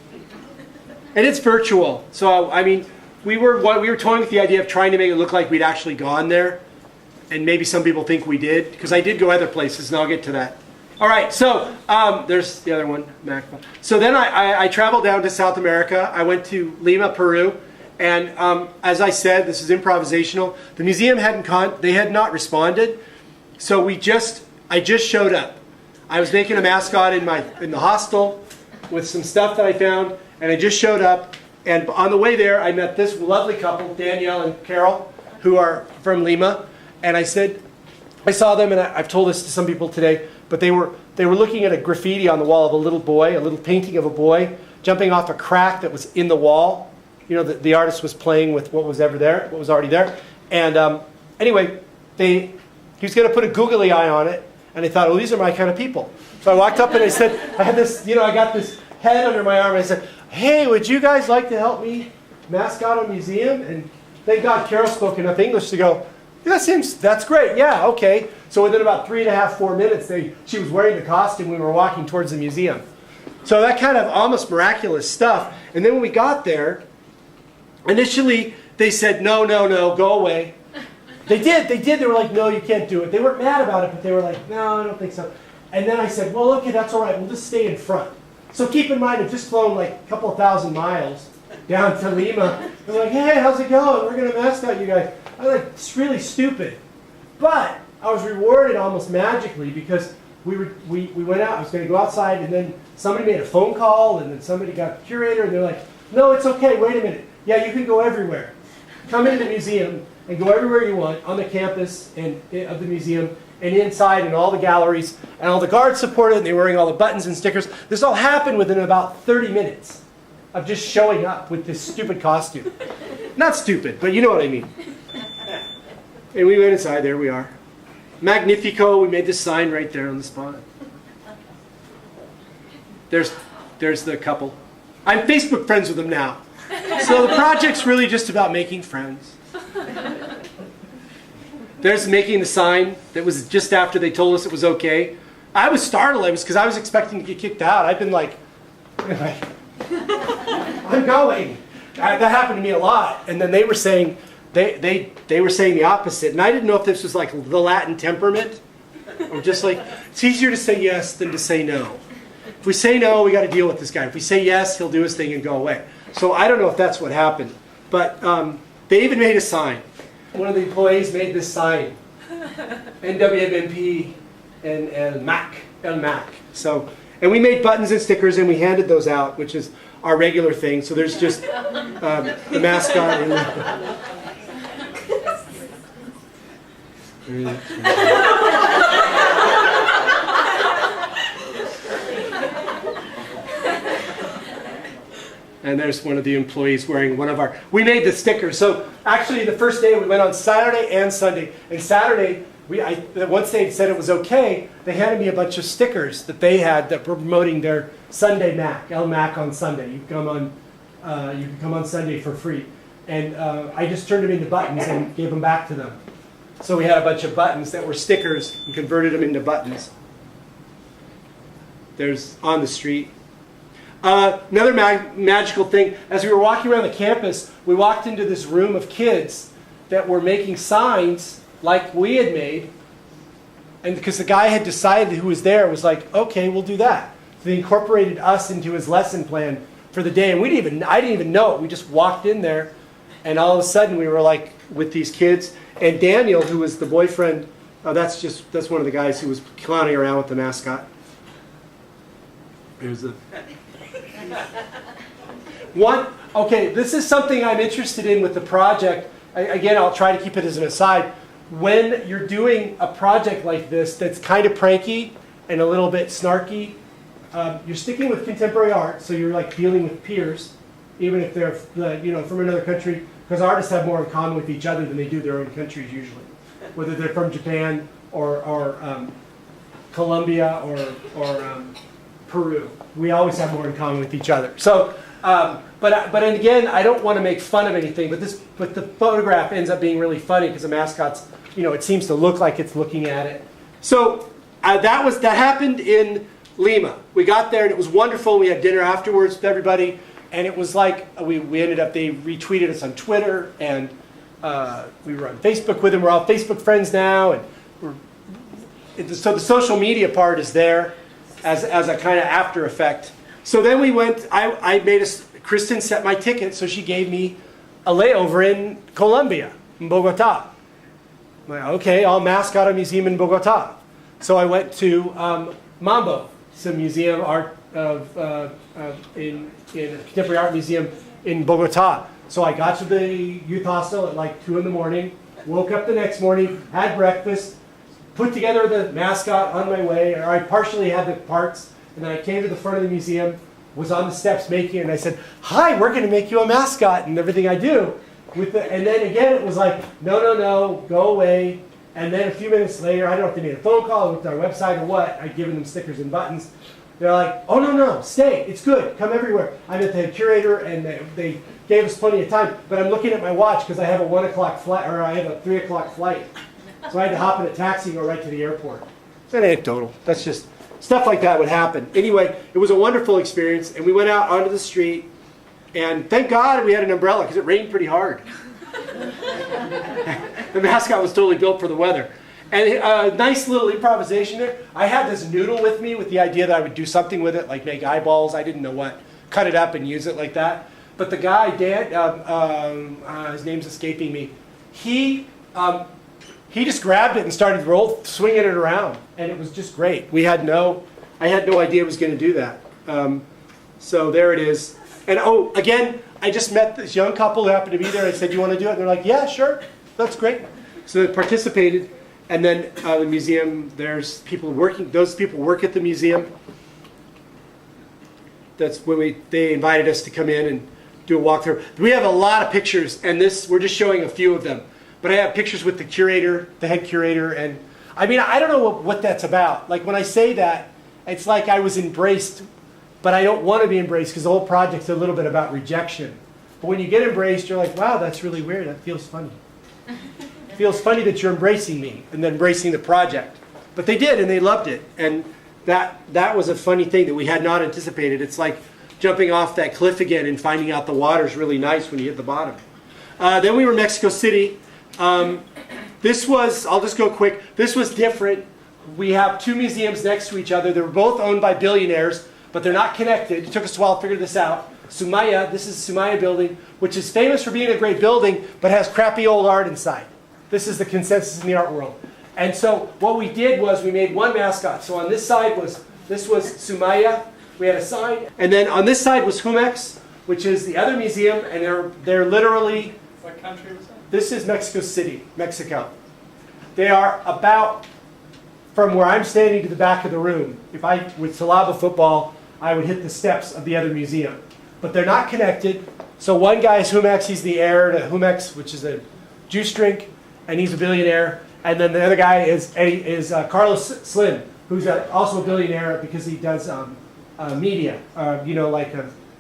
And it's virtual. So, I mean, we were toying with the idea of trying to make it look like we'd actually gone there. And maybe some people think we did, because I did go other places, and I'll get to that. All right, so there's the other one, Macba. So then I traveled down to South America. I went to Lima, Peru. And as I said, this is improvisational. The museum they had not responded. So I just showed up. I was making a mascot in the hostel with some stuff that I found, and I just showed up. And on the way there, I met this lovely couple, Danielle and Carol, who are from Lima. And I saw them, and I've told this to some people today, but they were looking at a graffiti on the wall of a little boy, a little painting of a boy, jumping off a crack that was in the wall. You know, the artist was playing with what was already there. And anyway, he was going to put a googly eye on it, and I thought, oh, these are my kind of people. So I walked up and I said, I had this, I got this head under my arm, and I said, hey, would you guys like to help me mascot a museum? And thank God Carol spoke enough English to go, that's great, yeah, okay. So within about 3.5, 4 minutes, she was wearing the costume, we were walking towards the museum. So that kind of almost miraculous stuff. And then when we got there, initially they said, no, go away. They did. They were like, no, you can't do it. They weren't mad about it, but they were like, no, I don't think so. And then I said, well, okay, that's all right. We'll just stay in front. So keep in mind, I've just flown like a couple of thousand miles down to Lima. They're like, hey, how's it going? We're going to mascot you guys. I was like, it's really stupid. But I was rewarded almost magically because we went out. I was going to go outside, and then somebody made a phone call, and then somebody got the curator, and they're like, no, it's okay. Wait a minute. Yeah, you can go everywhere. Come into the museum and go everywhere you want on the campus of the museum and inside and all the galleries, and all the guards supported, and they were wearing all the buttons and stickers. This all happened within about 30 minutes of just showing up with this stupid costume. Not stupid, but you know what I mean. And we went inside. There we are. Magnifico. We made this sign right there on the spot. There's the couple. I'm Facebook friends with them now. So the project's really just about making friends. There's making the sign that was just after they told us it was okay. I was startled. Because I was expecting to get kicked out. I've been like I'm going. That happened to me a lot. And then they were saying they were saying the opposite. And I didn't know if this was like the Latin temperament, or just like it's easier to say yes than to say no. If we say no, we got to deal with this guy. If we say yes, he'll do his thing and go away. So I don't know if that's what happened. But they even made a sign. One of the employees made this sign. NWMP and El Mac. So, and we made buttons and stickers, and we handed those out, which is our regular thing. So there's just the mascot. And there's one of the employees wearing one of our... We made the stickers. So actually the first day we went on Saturday and Sunday. And Saturday, once they said it was okay, they handed me a bunch of stickers that they had that were promoting their Sunday Mac, El Mac on Sunday. You can come on Sunday for free. And I just turned them into buttons and gave them back to them. So we had a bunch of buttons that were stickers and converted them into buttons. There's on the street. Another magical thing, as we were walking around the campus, we walked into this room of kids that were making signs like we had made. And because the guy had decided who was there, was like, okay, we'll do that. So they incorporated us into his lesson plan for the day. And I didn't even know it. We just walked in there, and all of a sudden we were like with these kids. And Daniel, who was the boyfriend, that's one of the guys who was clowning around with the mascot. There's okay, this is something I'm interested in with the project. Again, I'll try to keep it as an aside. When you're doing a project like this that's kind of pranky and a little bit snarky, you're sticking with contemporary art, so you're like dealing with peers, even if they're from another country, because artists have more in common with each other than they do their own countries usually, whether they're from Japan or Colombia or Peru. We always have more in common with each other. So, but again, I don't want to make fun of anything, but the photograph ends up being really funny because the mascot's, it seems to look like it's looking at it. So that happened in Lima. We got there and it was wonderful. We had dinner afterwards with everybody, and it was like we ended up. They retweeted us on Twitter, and we were on Facebook with them. We're all Facebook friends now, and so the social media part is there as a kind of after effect. So then we went, Kristen set my ticket, so she gave me a layover in Colombia, in Bogota. I'm like, okay, I'll mascot a museum in Bogota. So I went to Mambo, some museum art in a contemporary art museum in Bogota. So I got to the youth hostel at like 2 in the morning, woke up the next morning, had breakfast, put together the mascot on my way, or I partially had the parts, and then I came to the front of the museum, was on the steps making it, and I said, "Hi, we're going to make you a mascot," and everything I do. And then again, it was like, no, go away. And then a few minutes later, I don't know if they made a phone call, looked at our website or what, I'd given them stickers and buttons. They're like, "Oh, no, stay, it's good, come everywhere." I met the head curator, and they gave us plenty of time, but I'm looking at my watch because I have a 1 o'clock flight, or I have a 3 o'clock flight. So I had to hop in a taxi and go right to the airport. It's an anecdotal, that's just, stuff like that would happen. Anyway, it was a wonderful experience, and we went out onto the street, and thank God we had an umbrella because it rained pretty hard. The mascot was totally built for the weather. And a nice little improvisation there. I had this noodle with me with the idea that I would do something with it, like make eyeballs. I didn't know what. Cut it up and use it like that. But the guy, Dan, his name's escaping me, he just grabbed it and started swinging it around. And it was just great. I had no idea it was going to do that. So there it is. And oh, again, I just met this young couple who happened to be there. I said, "You want to do it?" And they're like, "Yeah, sure. That's great." So they participated. And then the museum, there's people working. Those people work at the museum. That's when they invited us to come in and do a walkthrough. We have a lot of pictures, and we're just showing a few of them. But I have pictures with the curator, the head curator, and I mean, I don't know what that's about. Like when I say that, it's like I was embraced, but I don't want to be embraced because the whole project's a little bit about rejection. But when you get embraced, you're like, "Wow, that's really weird. That feels funny." It feels funny that you're embracing me and then embracing the project. But they did, and they loved it. And that was a funny thing that we had not anticipated. It's like jumping off that cliff again and finding out the water's really nice when you hit the bottom. Then we were in Mexico City. This was, I'll just go quick, this was different. We have two museums next to each other. They were both owned by billionaires, but they're not connected. It took us a while to figure this out. Sumaya, this is the Sumaya building, which is famous for being a great building, but has crappy old art inside. This is the consensus in the art world. And so what we did was we made one mascot. So on this side was Sumaya. We had a sign. And then on this side was Jumex, which is the other museum, and they're literally... What country was that? This is Mexico City, Mexico. They are about, from where I'm standing to the back of the room. If I would Salaba football, I would hit the steps of the other museum. But they're not connected. So one guy is Jumex. He's the heir to Jumex, which is a juice drink, and he's a billionaire. And then the other guy is Carlos Slim, who's also a billionaire because he does media, like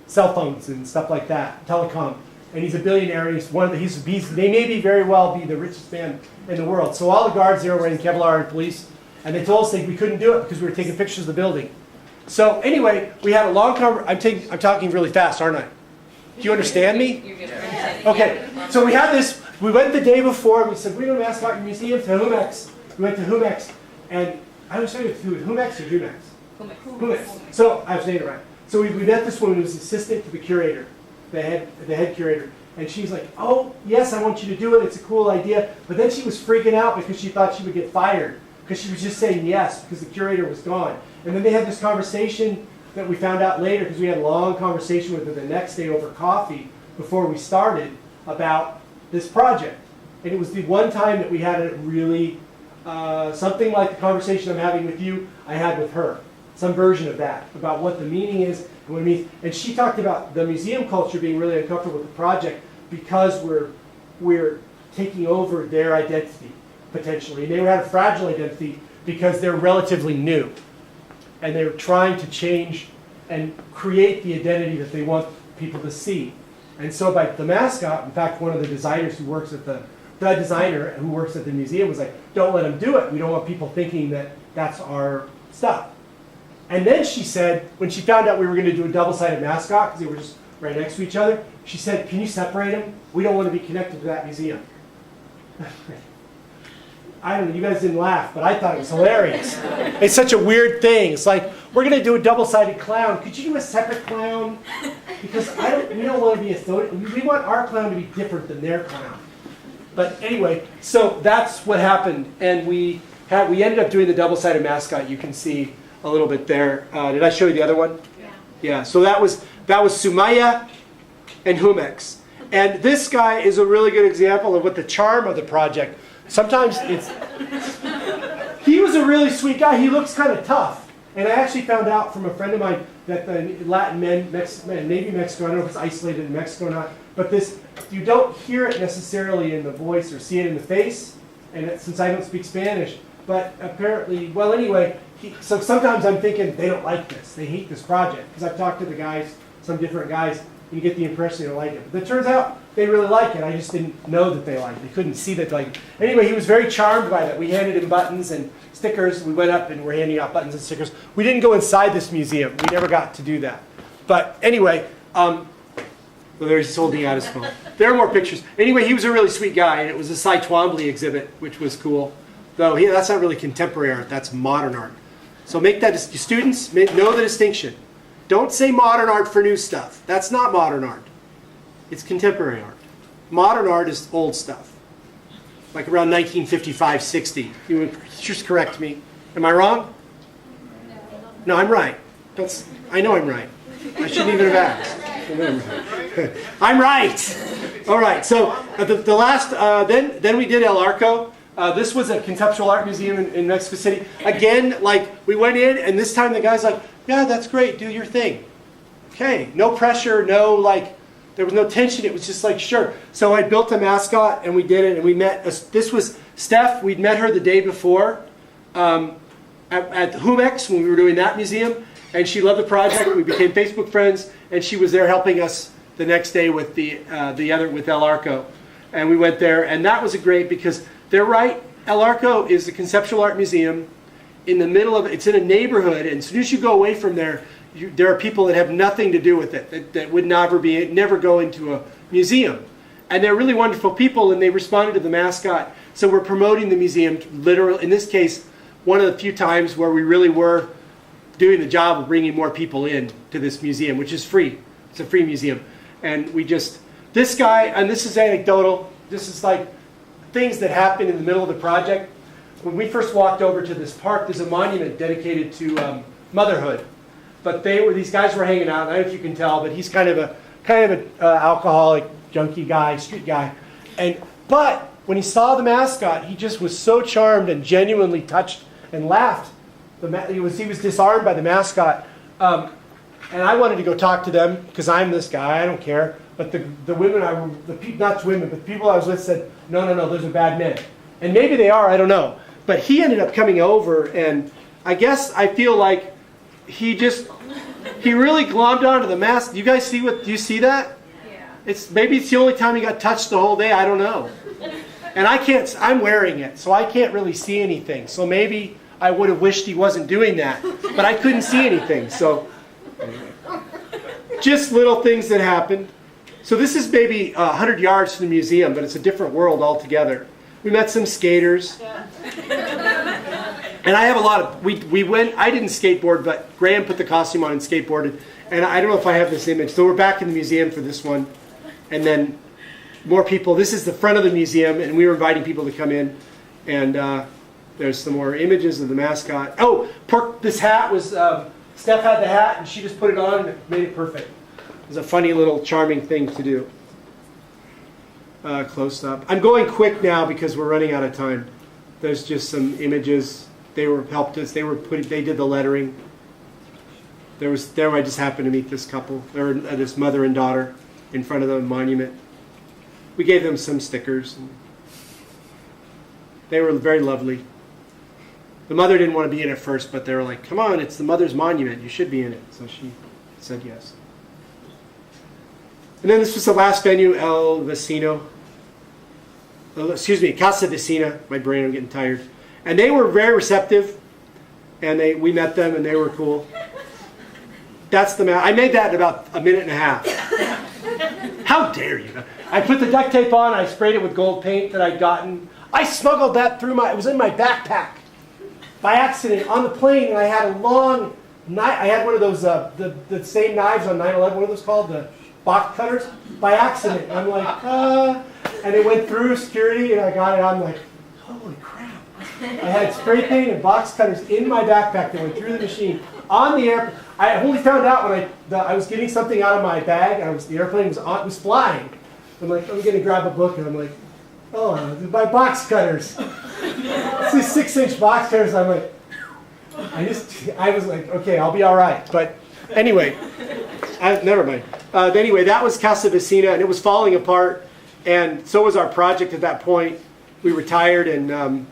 cell phones and stuff like that, telecom. And he's a billionaire. They may very well be the richest man in the world. So all the guards there were in Kevlar and police, and they told us we couldn't do it because we were taking pictures of the building. So anyway, we had a long conversation. I'm talking really fast, aren't I? Do you understand me? Okay. So we had this. We went the day before, and we said, we're going to Mascot Museum to Jumex. We went to Jumex, and I was saying, Jumex or Jumex? Jumex. So I was saying it right. So we met this woman who was assistant to the curator, the head curator, and she's like, "Oh, yes, I want you to do it. It's a cool idea." But then she was freaking out because she thought she would get fired because she was just saying yes because the curator was gone. And then they had this conversation that we found out later because we had a long conversation with her the next day over coffee before we started about this project. And it was the one time that we had a really, something like the conversation I'm having with you, I had with her. Some version of that, about what the meaning is and what it means. And she talked about the museum culture being really uncomfortable with the project because we're taking over their identity, potentially. And they had a fragile identity because they're relatively new. And they're trying to change and create the identity that they want people to see. And so by the mascot, in fact, one of the designers who works at the designer who works at the museum was like, "Don't let them do it. We don't want people thinking that that's our stuff." And then she said, when she found out we were going to do a double-sided mascot, because they were just right next to each other, she said, "Can you separate them? We don't want to be connected to that museum." I don't know, you guys didn't laugh, but I thought it was hilarious. It's such a weird thing. It's like, we're going to do a double-sided clown. Could you do a separate clown? Because we don't want to be we want our clown to be different than their clown. But anyway, so that's what happened. And we ended up doing the double-sided mascot. You can see a little bit there. Did I show you the other one? Yeah. Yeah, so that was Sumaya and Jumex. And this guy is a really good example of what the charm of the project. Sometimes he was a really sweet guy. He looks kind of tough. And I actually found out from a friend of mine that the Latin men, maybe Mexico, I don't know if it's isolated in Mexico or not, but this, you don't hear it necessarily in the voice or see it in the face, and since I don't speak Spanish, but apparently, well anyway, so sometimes I'm thinking they don't like this, they hate this project, because I've talked to the guys, some different guys, and you get the impression they don't like it. But it turns out they really like it, I just didn't know that they liked it, they couldn't see that they liked it. Anyway, he was very charmed by that. We handed him buttons and stickers, we went up and we're handing out buttons and stickers. We didn't go inside this museum, we never got to do that. But anyway, well, there's he's holding out his phone. There are more pictures. Anyway, he was a really sweet guy, and it was a Cy Twombly exhibit, which was cool. Though that's not really contemporary art, that's modern art. So make that, students, know the distinction. Don't say modern art for new stuff. That's not modern art. It's contemporary art. Modern art is old stuff. Like around 1955, 60. You would just correct me. Am I wrong? No, I'm right. I know I'm right. I shouldn't even have asked. I'm right. All right. So the last, then we did El Arco. This was a conceptual art museum in Mexico City. Again, like we went in, and this time the guy's like, "Yeah, that's great. Do your thing." Okay. No pressure. No like. There was no tension. It was just like, sure. So I built a mascot, and we did it, and we met. This was Steph. We'd met her the day before at the Humex when we were doing that museum. And she loved the project. We became Facebook friends, and she was there helping us the next day with with El Arco, and we went there, and that was great because they're right. El Arco is a conceptual art museum in the middle of it's in a neighborhood, and as soon as you go away from there, there are people that have nothing to do with it that would never go into a museum, and they're really wonderful people, and they responded to the mascot. So we're promoting the museum literally. In this case, one of the few times where we really were doing the job of bringing more people in to this museum, which is free. It's a free museum. And this guy, and this is anecdotal, this is like things that happened in the middle of the project. When we first walked over to this park, there's a monument dedicated to motherhood. But these guys were hanging out, and I don't know if you can tell, but he's kind of an alcoholic, junkie guy, street guy. But when he saw the mascot, he just was so charmed and genuinely touched and laughed. He was disarmed by the mascot, and I wanted to go talk to them because I'm this guy. I don't care. But the women, not women, but the people I was with said, no, those are bad men, and maybe they are. I don't know. But he ended up coming over, and I guess I feel like he really glommed onto the mask. Do you guys see do you see that? Yeah. Maybe it's the only time he got touched the whole day. I don't know. And I'm wearing it, so I can't really see anything. So maybe I would have wished he wasn't doing that, but I couldn't see anything. So, just little things that happened. So this is maybe 100 yards from the museum, but it's a different world altogether. We met some skaters, and I have a lot of. We went. I didn't skateboard, but Graham put the costume on and skateboarded. And I don't know if I have this image. So we're back in the museum for this one, and then more people. This is the front of the museum, and we were inviting people to come in, and. There's some more images of the mascot. Oh, this hat was, Steph had the hat and she just put it on and it made it perfect. It was a funny little charming thing to do. Close up. I'm going quick now because we're running out of time. There's just some images. They helped us. They did the lettering. I just happened to meet this couple. They're this mother and daughter in front of the monument. We gave them some stickers. They were very lovely. The mother didn't want to be in it first, but they were like, come on, it's the mother's monument. You should be in it. So she said yes. And then this was the last venue, Casa Vecina. My brain, I'm getting tired. And they were very receptive. And we met them, and they were cool. That's I made that in about a minute and a half. How dare you? I put the duct tape on, I sprayed it with gold paint that I'd gotten. I smuggled that it was in my backpack. By accident on the plane, and I had a long knife. I had one of those, the same knives on 9/11, what are those called? The box cutters? By accident. I'm like, and it went through security, and I got it. I'm like, holy crap. I had spray paint and box cutters in my backpack that went through the machine. On the airplane. I only found out when I was getting something out of my bag, and the airplane was flying. I'm like, I'm going to grab a book, and I'm like, oh, my box cutters. These 6-inch box cutters. I'm like, I was like, okay, I'll be all right. But anyway, never mind. Anyway, that was Casa Vecina, and it was falling apart, and so was our project at that point. We retired, and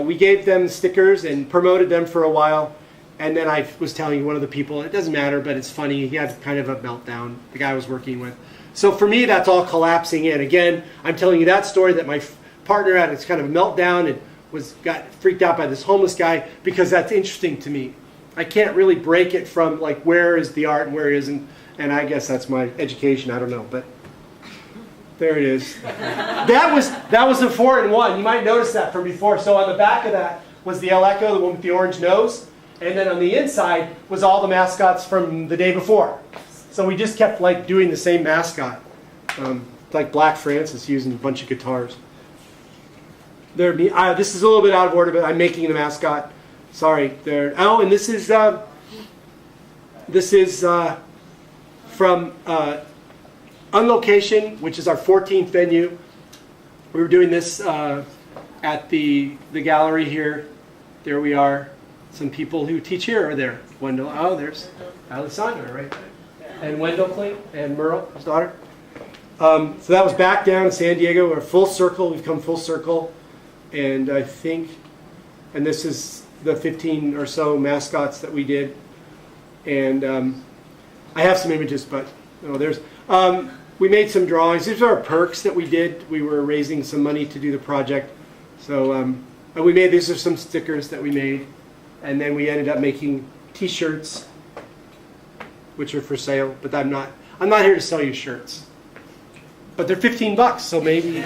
we gave them stickers and promoted them for a while. And then I was telling one of the people, it doesn't matter, but it's funny, he had kind of a meltdown, the guy I was working with. So for me, that's all collapsing in. Again, I'm telling you that story that my partner had this kind of a meltdown and got freaked out by this homeless guy, because that's interesting to me. I can't really break it from like where is the art and where it isn't, and I guess that's my education, I don't know, but there it is. That was a 4-in-1. You might notice that from before. So on the back of that was the El Echo, the one with the orange nose. And then on the inside was all the mascots from the day before. So we just kept like doing the same mascot. Like Black Francis using a bunch of guitars. This is a little bit out of order, but I'm making the mascot. Sorry. Oh, and this is from Unlocation, which is our 14th venue. We were doing this at the gallery here. There we are. Some people who teach here are there. Wendell, oh, there's Aleksandra right there. And Wendell Kling and Merle, his daughter. So that was back down in San Diego. We're full circle. We've come full circle. And I think, and this is the 15 or so mascots that we did. And I have some images, but there's. We made some drawings. These are our perks that we did. We were raising some money to do the project. So these are some stickers that we made. And then we ended up making T-shirts, which are for sale. But I'm not here to sell you shirts. But they're $15, so maybe it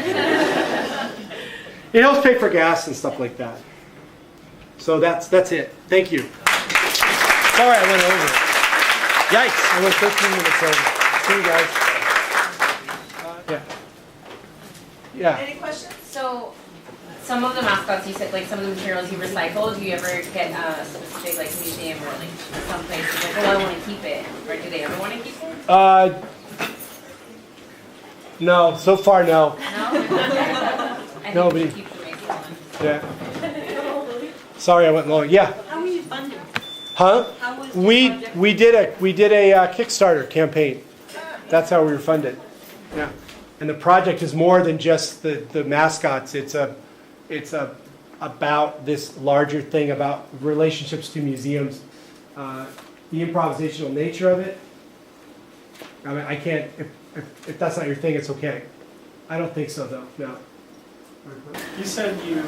helps pay for gas and stuff like that. So that's it. Thank you. Sorry, I went over. Yikes! I went 13 minutes over. See you guys. Yeah. Any questions? So, some of the mascots you said, like some of the materials you recycle, do you ever get a specific like museum or like some place like, oh, I want to keep it, or do they ever want to keep it? No. So far, no. No. I think Nobody. we should keep the Mesa one. Yeah. Sorry, I went long. Yeah. How were you funded? Huh? How was the project? We did a Kickstarter campaign. That's how we were funded. Yeah. And the project is more than just the mascots. It's about this larger thing about relationships to museums, the improvisational nature of it. I mean, I can't. If that's not your thing, it's okay. I don't think so, though. No. You said you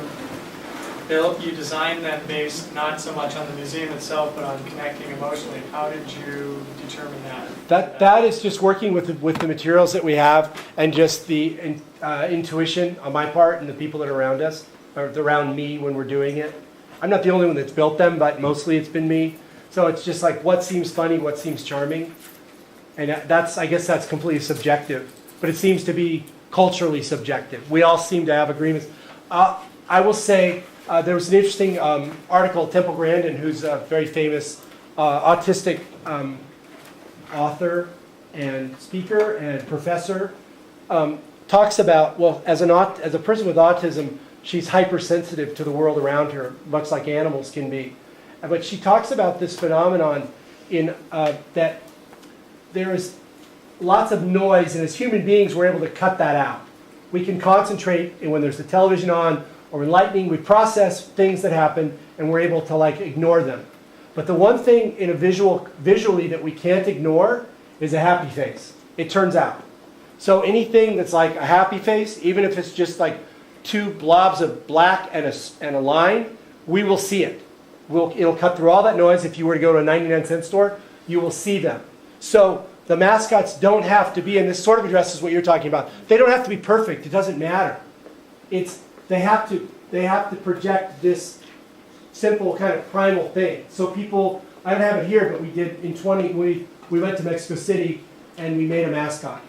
designed that based not so much on the museum itself, but on connecting emotionally. How did you determine that? That is just working with the materials that we have, and just the intuition on my part and the people that are around us, or around me when we're doing it. I'm not the only one that's built them, but mostly it's been me. So it's just like what seems funny, what seems charming, and I guess that's completely subjective. But it seems to be culturally subjective. We all seem to have agreements. I will say. There was an interesting article, Temple Grandin, who's a very famous autistic author and speaker and professor, talks about, well, as a person with autism, she's hypersensitive to the world around her, much like animals can be. But she talks about this phenomenon in that there is lots of noise, and as human beings, we're able to cut that out. We can concentrate, and when there's the television on, or in lightning, we process things that happen, and we're able to like ignore them. But the one thing in a visually that we can't ignore is a happy face. It turns out. So anything that's like a happy face, even if it's just like two blobs of black and a line, we will see it. It'll cut through all that noise. If you were to go to a 99-cent store, you will see them. So the mascots don't have to be, and this sort of addresses what you're talking about. They don't have to be perfect. It doesn't matter. They have to project this simple kind of primal thing. So people, I don't have it here, but we did in we went to Mexico City and we made a mascot.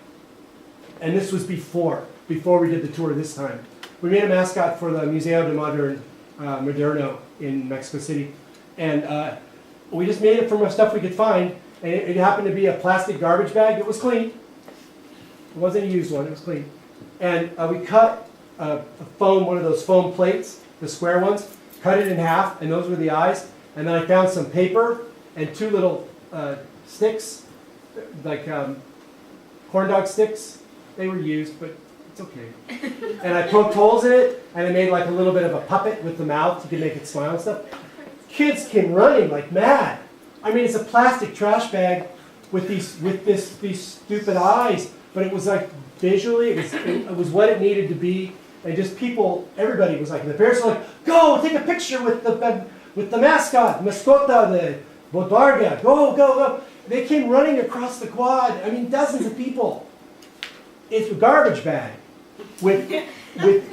And this was before we did the tour this time. We made a mascot for the Museo de Maderno in Mexico City. And we just made it from stuff we could find. And it happened to be a plastic garbage bag. It was clean. It wasn't a used one, it was clean. And we cut one of those foam plates, the square ones, cut it in half, and those were the eyes. And then I found some paper and 2 little sticks, like corn dog sticks. They were used, but it's okay. And I poked holes in it, and I made like a little bit of a puppet with the mouth. You could make it smile and stuff. Kids came running like mad. I mean, it's a plastic trash bag with these stupid eyes, but it was like visually, it was what it needed to be, and just people, everybody was like, and the parents were like, go take a picture with the mascot, Mascot, the Botarga, go, go, go. They came running across the quad. I mean, dozens of people. It's a garbage bag with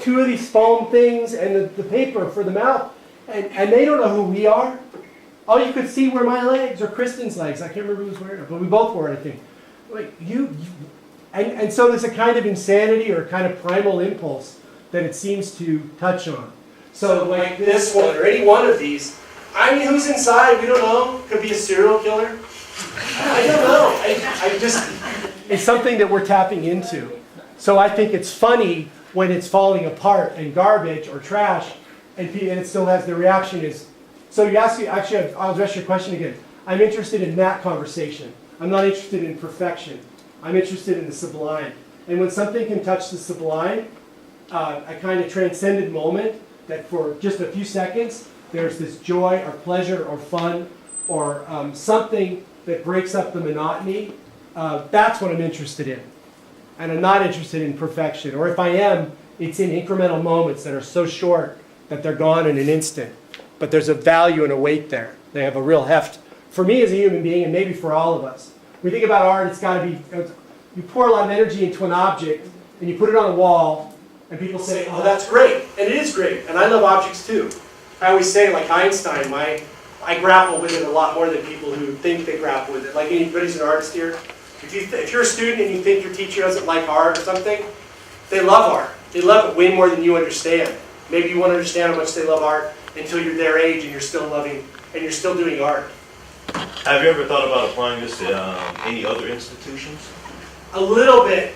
2 of these foam things and the paper for the mouth, and they don't know who we are. All you could see were my legs or Kristen's legs. I can't remember who was wearing it, but we both wore it, I think. Like and so there's a kind of insanity or a kind of primal impulse that it seems to touch on. So like this one or any one of these, I mean, who's inside? We don't know. Could be a serial killer. I don't know. I just, it's something that we're tapping into. So I think it's funny when it's falling apart and garbage or trash, and it still has the reaction is. So you ask me, actually, I'll address your question again. I'm interested in that conversation. I'm not interested in perfection. I'm interested in the sublime. And when something can touch the sublime, a kind of transcendent moment that for just a few seconds, there's this joy or pleasure or fun or something that breaks up the monotony, that's what I'm interested in. And I'm not interested in perfection. Or if I am, it's in incremental moments that are so short that they're gone in an instant. But there's a value and a weight there. They have a real heft. For me as a human being, and maybe for all of us, we think about art, it's got to be, you pour a lot of energy into an object, and you put it on a wall, and people say, oh, that's great. And it is great. And I love objects too. I always say, like Einstein, I grapple with it a lot more than people who think they grapple with it. Like anybody's an artist here. If you're a student and you think your teacher doesn't like art or something, they love art. They love it way more than you understand. Maybe you won't understand how much they love art until you're their age and you're still loving, and you're still doing art. Have you ever thought about applying this to any other institutions? A little bit.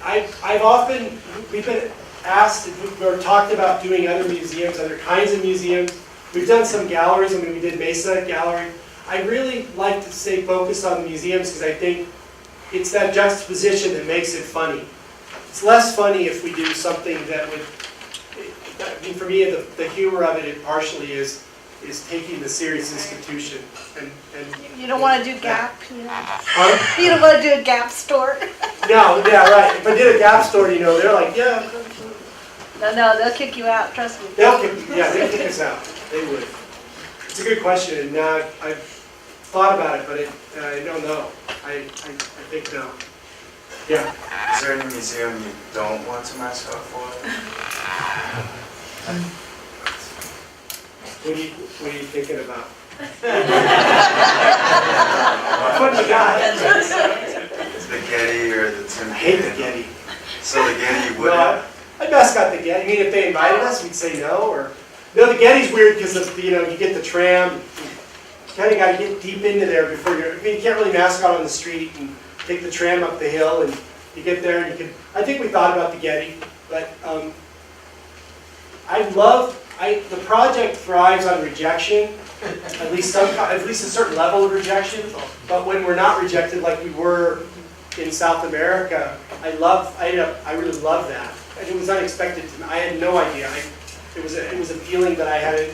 We've been asked, or talked about doing other museums, other kinds of museums. We've done some galleries. I mean, we did Mesa gallery. I really like to stay focused on the museums because I think it's that juxtaposition that makes it funny. It's less funny if we do something that would, I mean, for me, the humor of it partially is taking the serious institution. And You don't want to do Gap, you know? Huh? You don't want to do a Gap store. No, yeah, right. If I did a Gap store, you know, they're like, yeah. No, they'll kick you out, trust me. They'll kick us out. They would. It's a good question, and I've thought about it, but I don't know. I think no. Yeah. Is there any museum you don't want to mascot for? What are you thinking about? What you got? The Getty or the Tim? I hate the Getty. So the Getty would. No, I'd mascot the Getty. I mean, if they invited us, we'd say no. Or no, the Getty's weird because you get the tram. You kind of got to get deep into there before you. I mean, you can't really mascot on the street and take the tram up the hill, and you get there and you can. I think we thought about the Getty, but the project thrives on rejection, at least a certain level of rejection. But when we're not rejected like we were in South America, I really love that. And it was unexpected to me. I had no idea. It was a feeling that I had.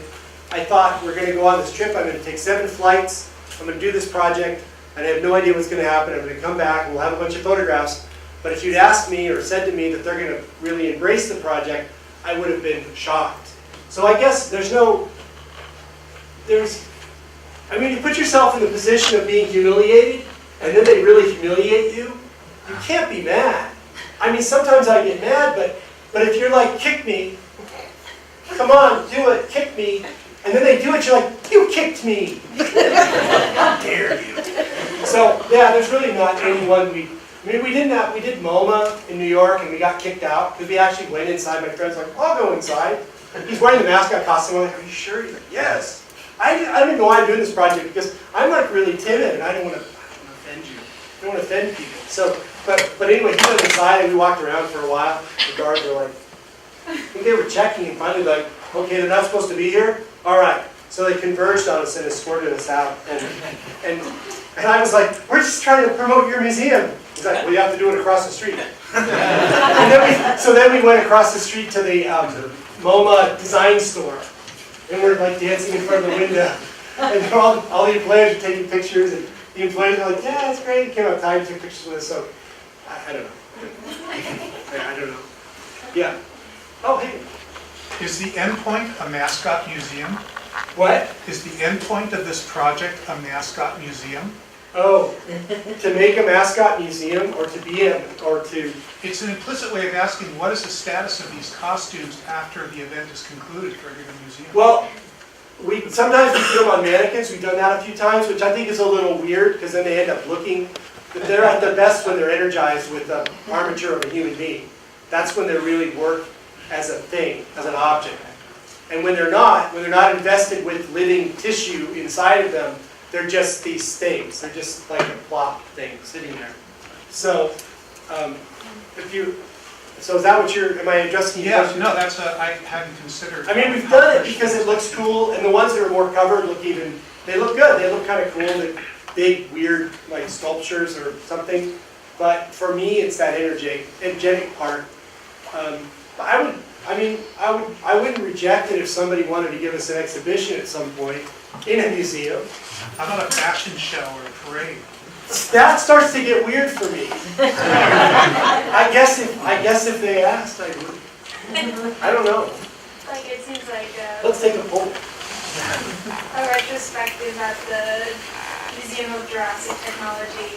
I thought we're going to go on this trip. I'm going to take 7 flights. I'm going to do this project, and I have no idea what's going to happen. I'm going to come back and we'll have a bunch of photographs. But if you'd asked me or said to me that they're going to really embrace the project, I would have been shocked. So I guess you put yourself in the position of being humiliated, and then they really humiliate you. You can't be mad. I mean, sometimes I get mad, but if you're like, kick me, come on, do it, kick me, and then they do it, you're like, you kicked me. How dare you? So yeah, there's really not anyone we did MoMA in New York, and we got kicked out because we actually went inside. My friend's like, I'll go inside. He's wearing the mascot costume. I'm like, are you sure? He's like, yes. I don't even know why I'm doing this project because I'm like really timid and I don't want to offend you. I don't want to offend people. So, but anyway, he went inside and we walked around for a while. The guards were like, I think they were checking and finally like, okay, they're not supposed to be here. All right, So they converged on us and escorted us out. And I was like, we're just trying to promote your museum. He's like, well, you have to do it across the street. So then we went across the street to the MoMA design store. And we're like dancing in front of the window. And all the employees are taking pictures. And the employees are like, yeah, that's great. Came outside and took pictures with us. So I don't know. I don't know. Yeah. Oh, hey. Is the endpoint a mascot museum? What? Is the endpoint of this project a mascot museum? Oh, to make a mascot museum or to be a, or to... It's an implicit way of asking what is the status of these costumes after the event is concluded for a given museum? Well, sometimes we put them on mannequins. We've done that a few times, which I think is a little weird because then they end up looking... They're at their best when they're energized with the armature of a human being. That's when they really work as a thing, as an object. And when they're not invested with living tissue inside of them, they're just these things. They're just like a plop thing sitting there. So, so is that what am I addressing you? Yeah, no, that's I hadn't considered. I mean, we've done it because it looks cool, and the ones that are more covered they look good. They look kind of cool. They're big, weird, like sculptures or something. But for me, it's that energetic part. I wouldn't reject it if somebody wanted to give us an exhibition at some point in a museum. How about a fashion show or a parade? That starts to get weird for me. I guess if they asked, I would. I don't know. Like it seems like Let's take a poll. a retrospective at the Museum of Jurassic Technology.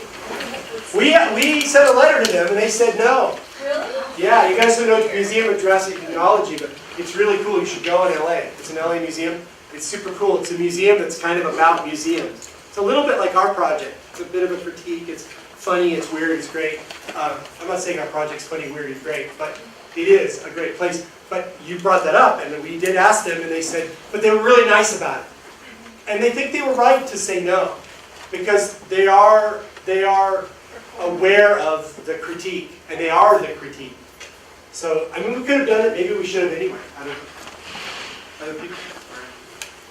We sent a letter to them and they said no. Really? Yeah, you guys don't know the Museum of Jurassic Technology, but it's really cool. You should go in LA. It's an LA museum. It's super cool. It's a museum that's kind of about museums. It's a little bit like our project. It's a bit of a critique. It's funny. It's weird. It's great. I'm not saying our project's funny, weird, and great, but it is a great place. But you brought that up, and we did ask them, and they said, but they were really nice about it. And they think they were right to say no, because they are aware of the critique, and they are the critique. So, I mean, we could have done it. Maybe we should have anyway. I don't know. Other people?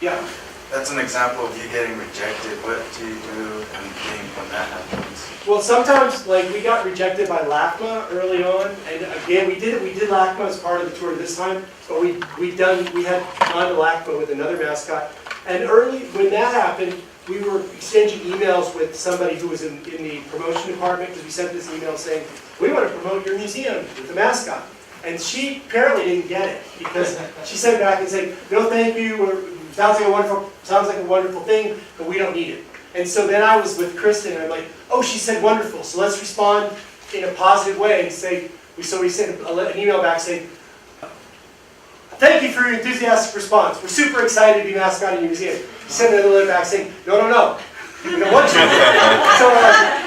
Yeah. That's an example of you getting rejected. What do you do when that happens? Well, sometimes, like, we got rejected by LACMA early on, and again, we did LACMA as part of the tour this time, but we had gone to LACMA with another mascot, and early, when that happened, we were exchanging emails with somebody who was in the promotion department, because we sent this email saying, we want to promote your museum with the mascot. And she apparently didn't get it, because she sent back and said, no thank you, sounds like a wonderful thing, but we don't need it. And so then I was with Kristen, and I'm like, oh, she said wonderful, so let's respond in a positive way and say, so we sent an email back saying, thank you for your enthusiastic response. We're super excited to be mascot in your museum. She sent another letter back saying, no. We don't want you. So,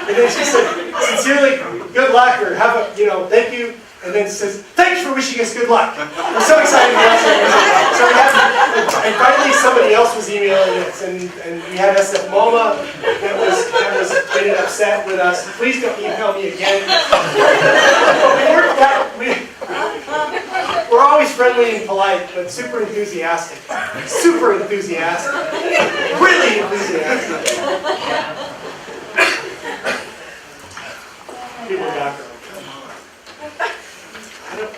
and then she said, sincerely, good luck, or have a, thank you. And then says, thanks for wishing us good luck. We're so excited to be out here. So and finally somebody else was emailing us, and we had SF MoMA that was getting upset with us. Please don't email me again. We're always friendly and polite, but super enthusiastic. Super enthusiastic. Really enthusiastic. People are back.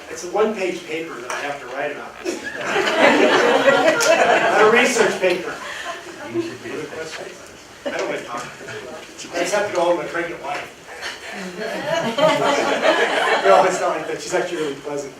It's a one-page paper that I have to write about. Not a research paper. I don't like talking. I just have to go home and drink it wine. No, it's not like that. She's actually really pleasant.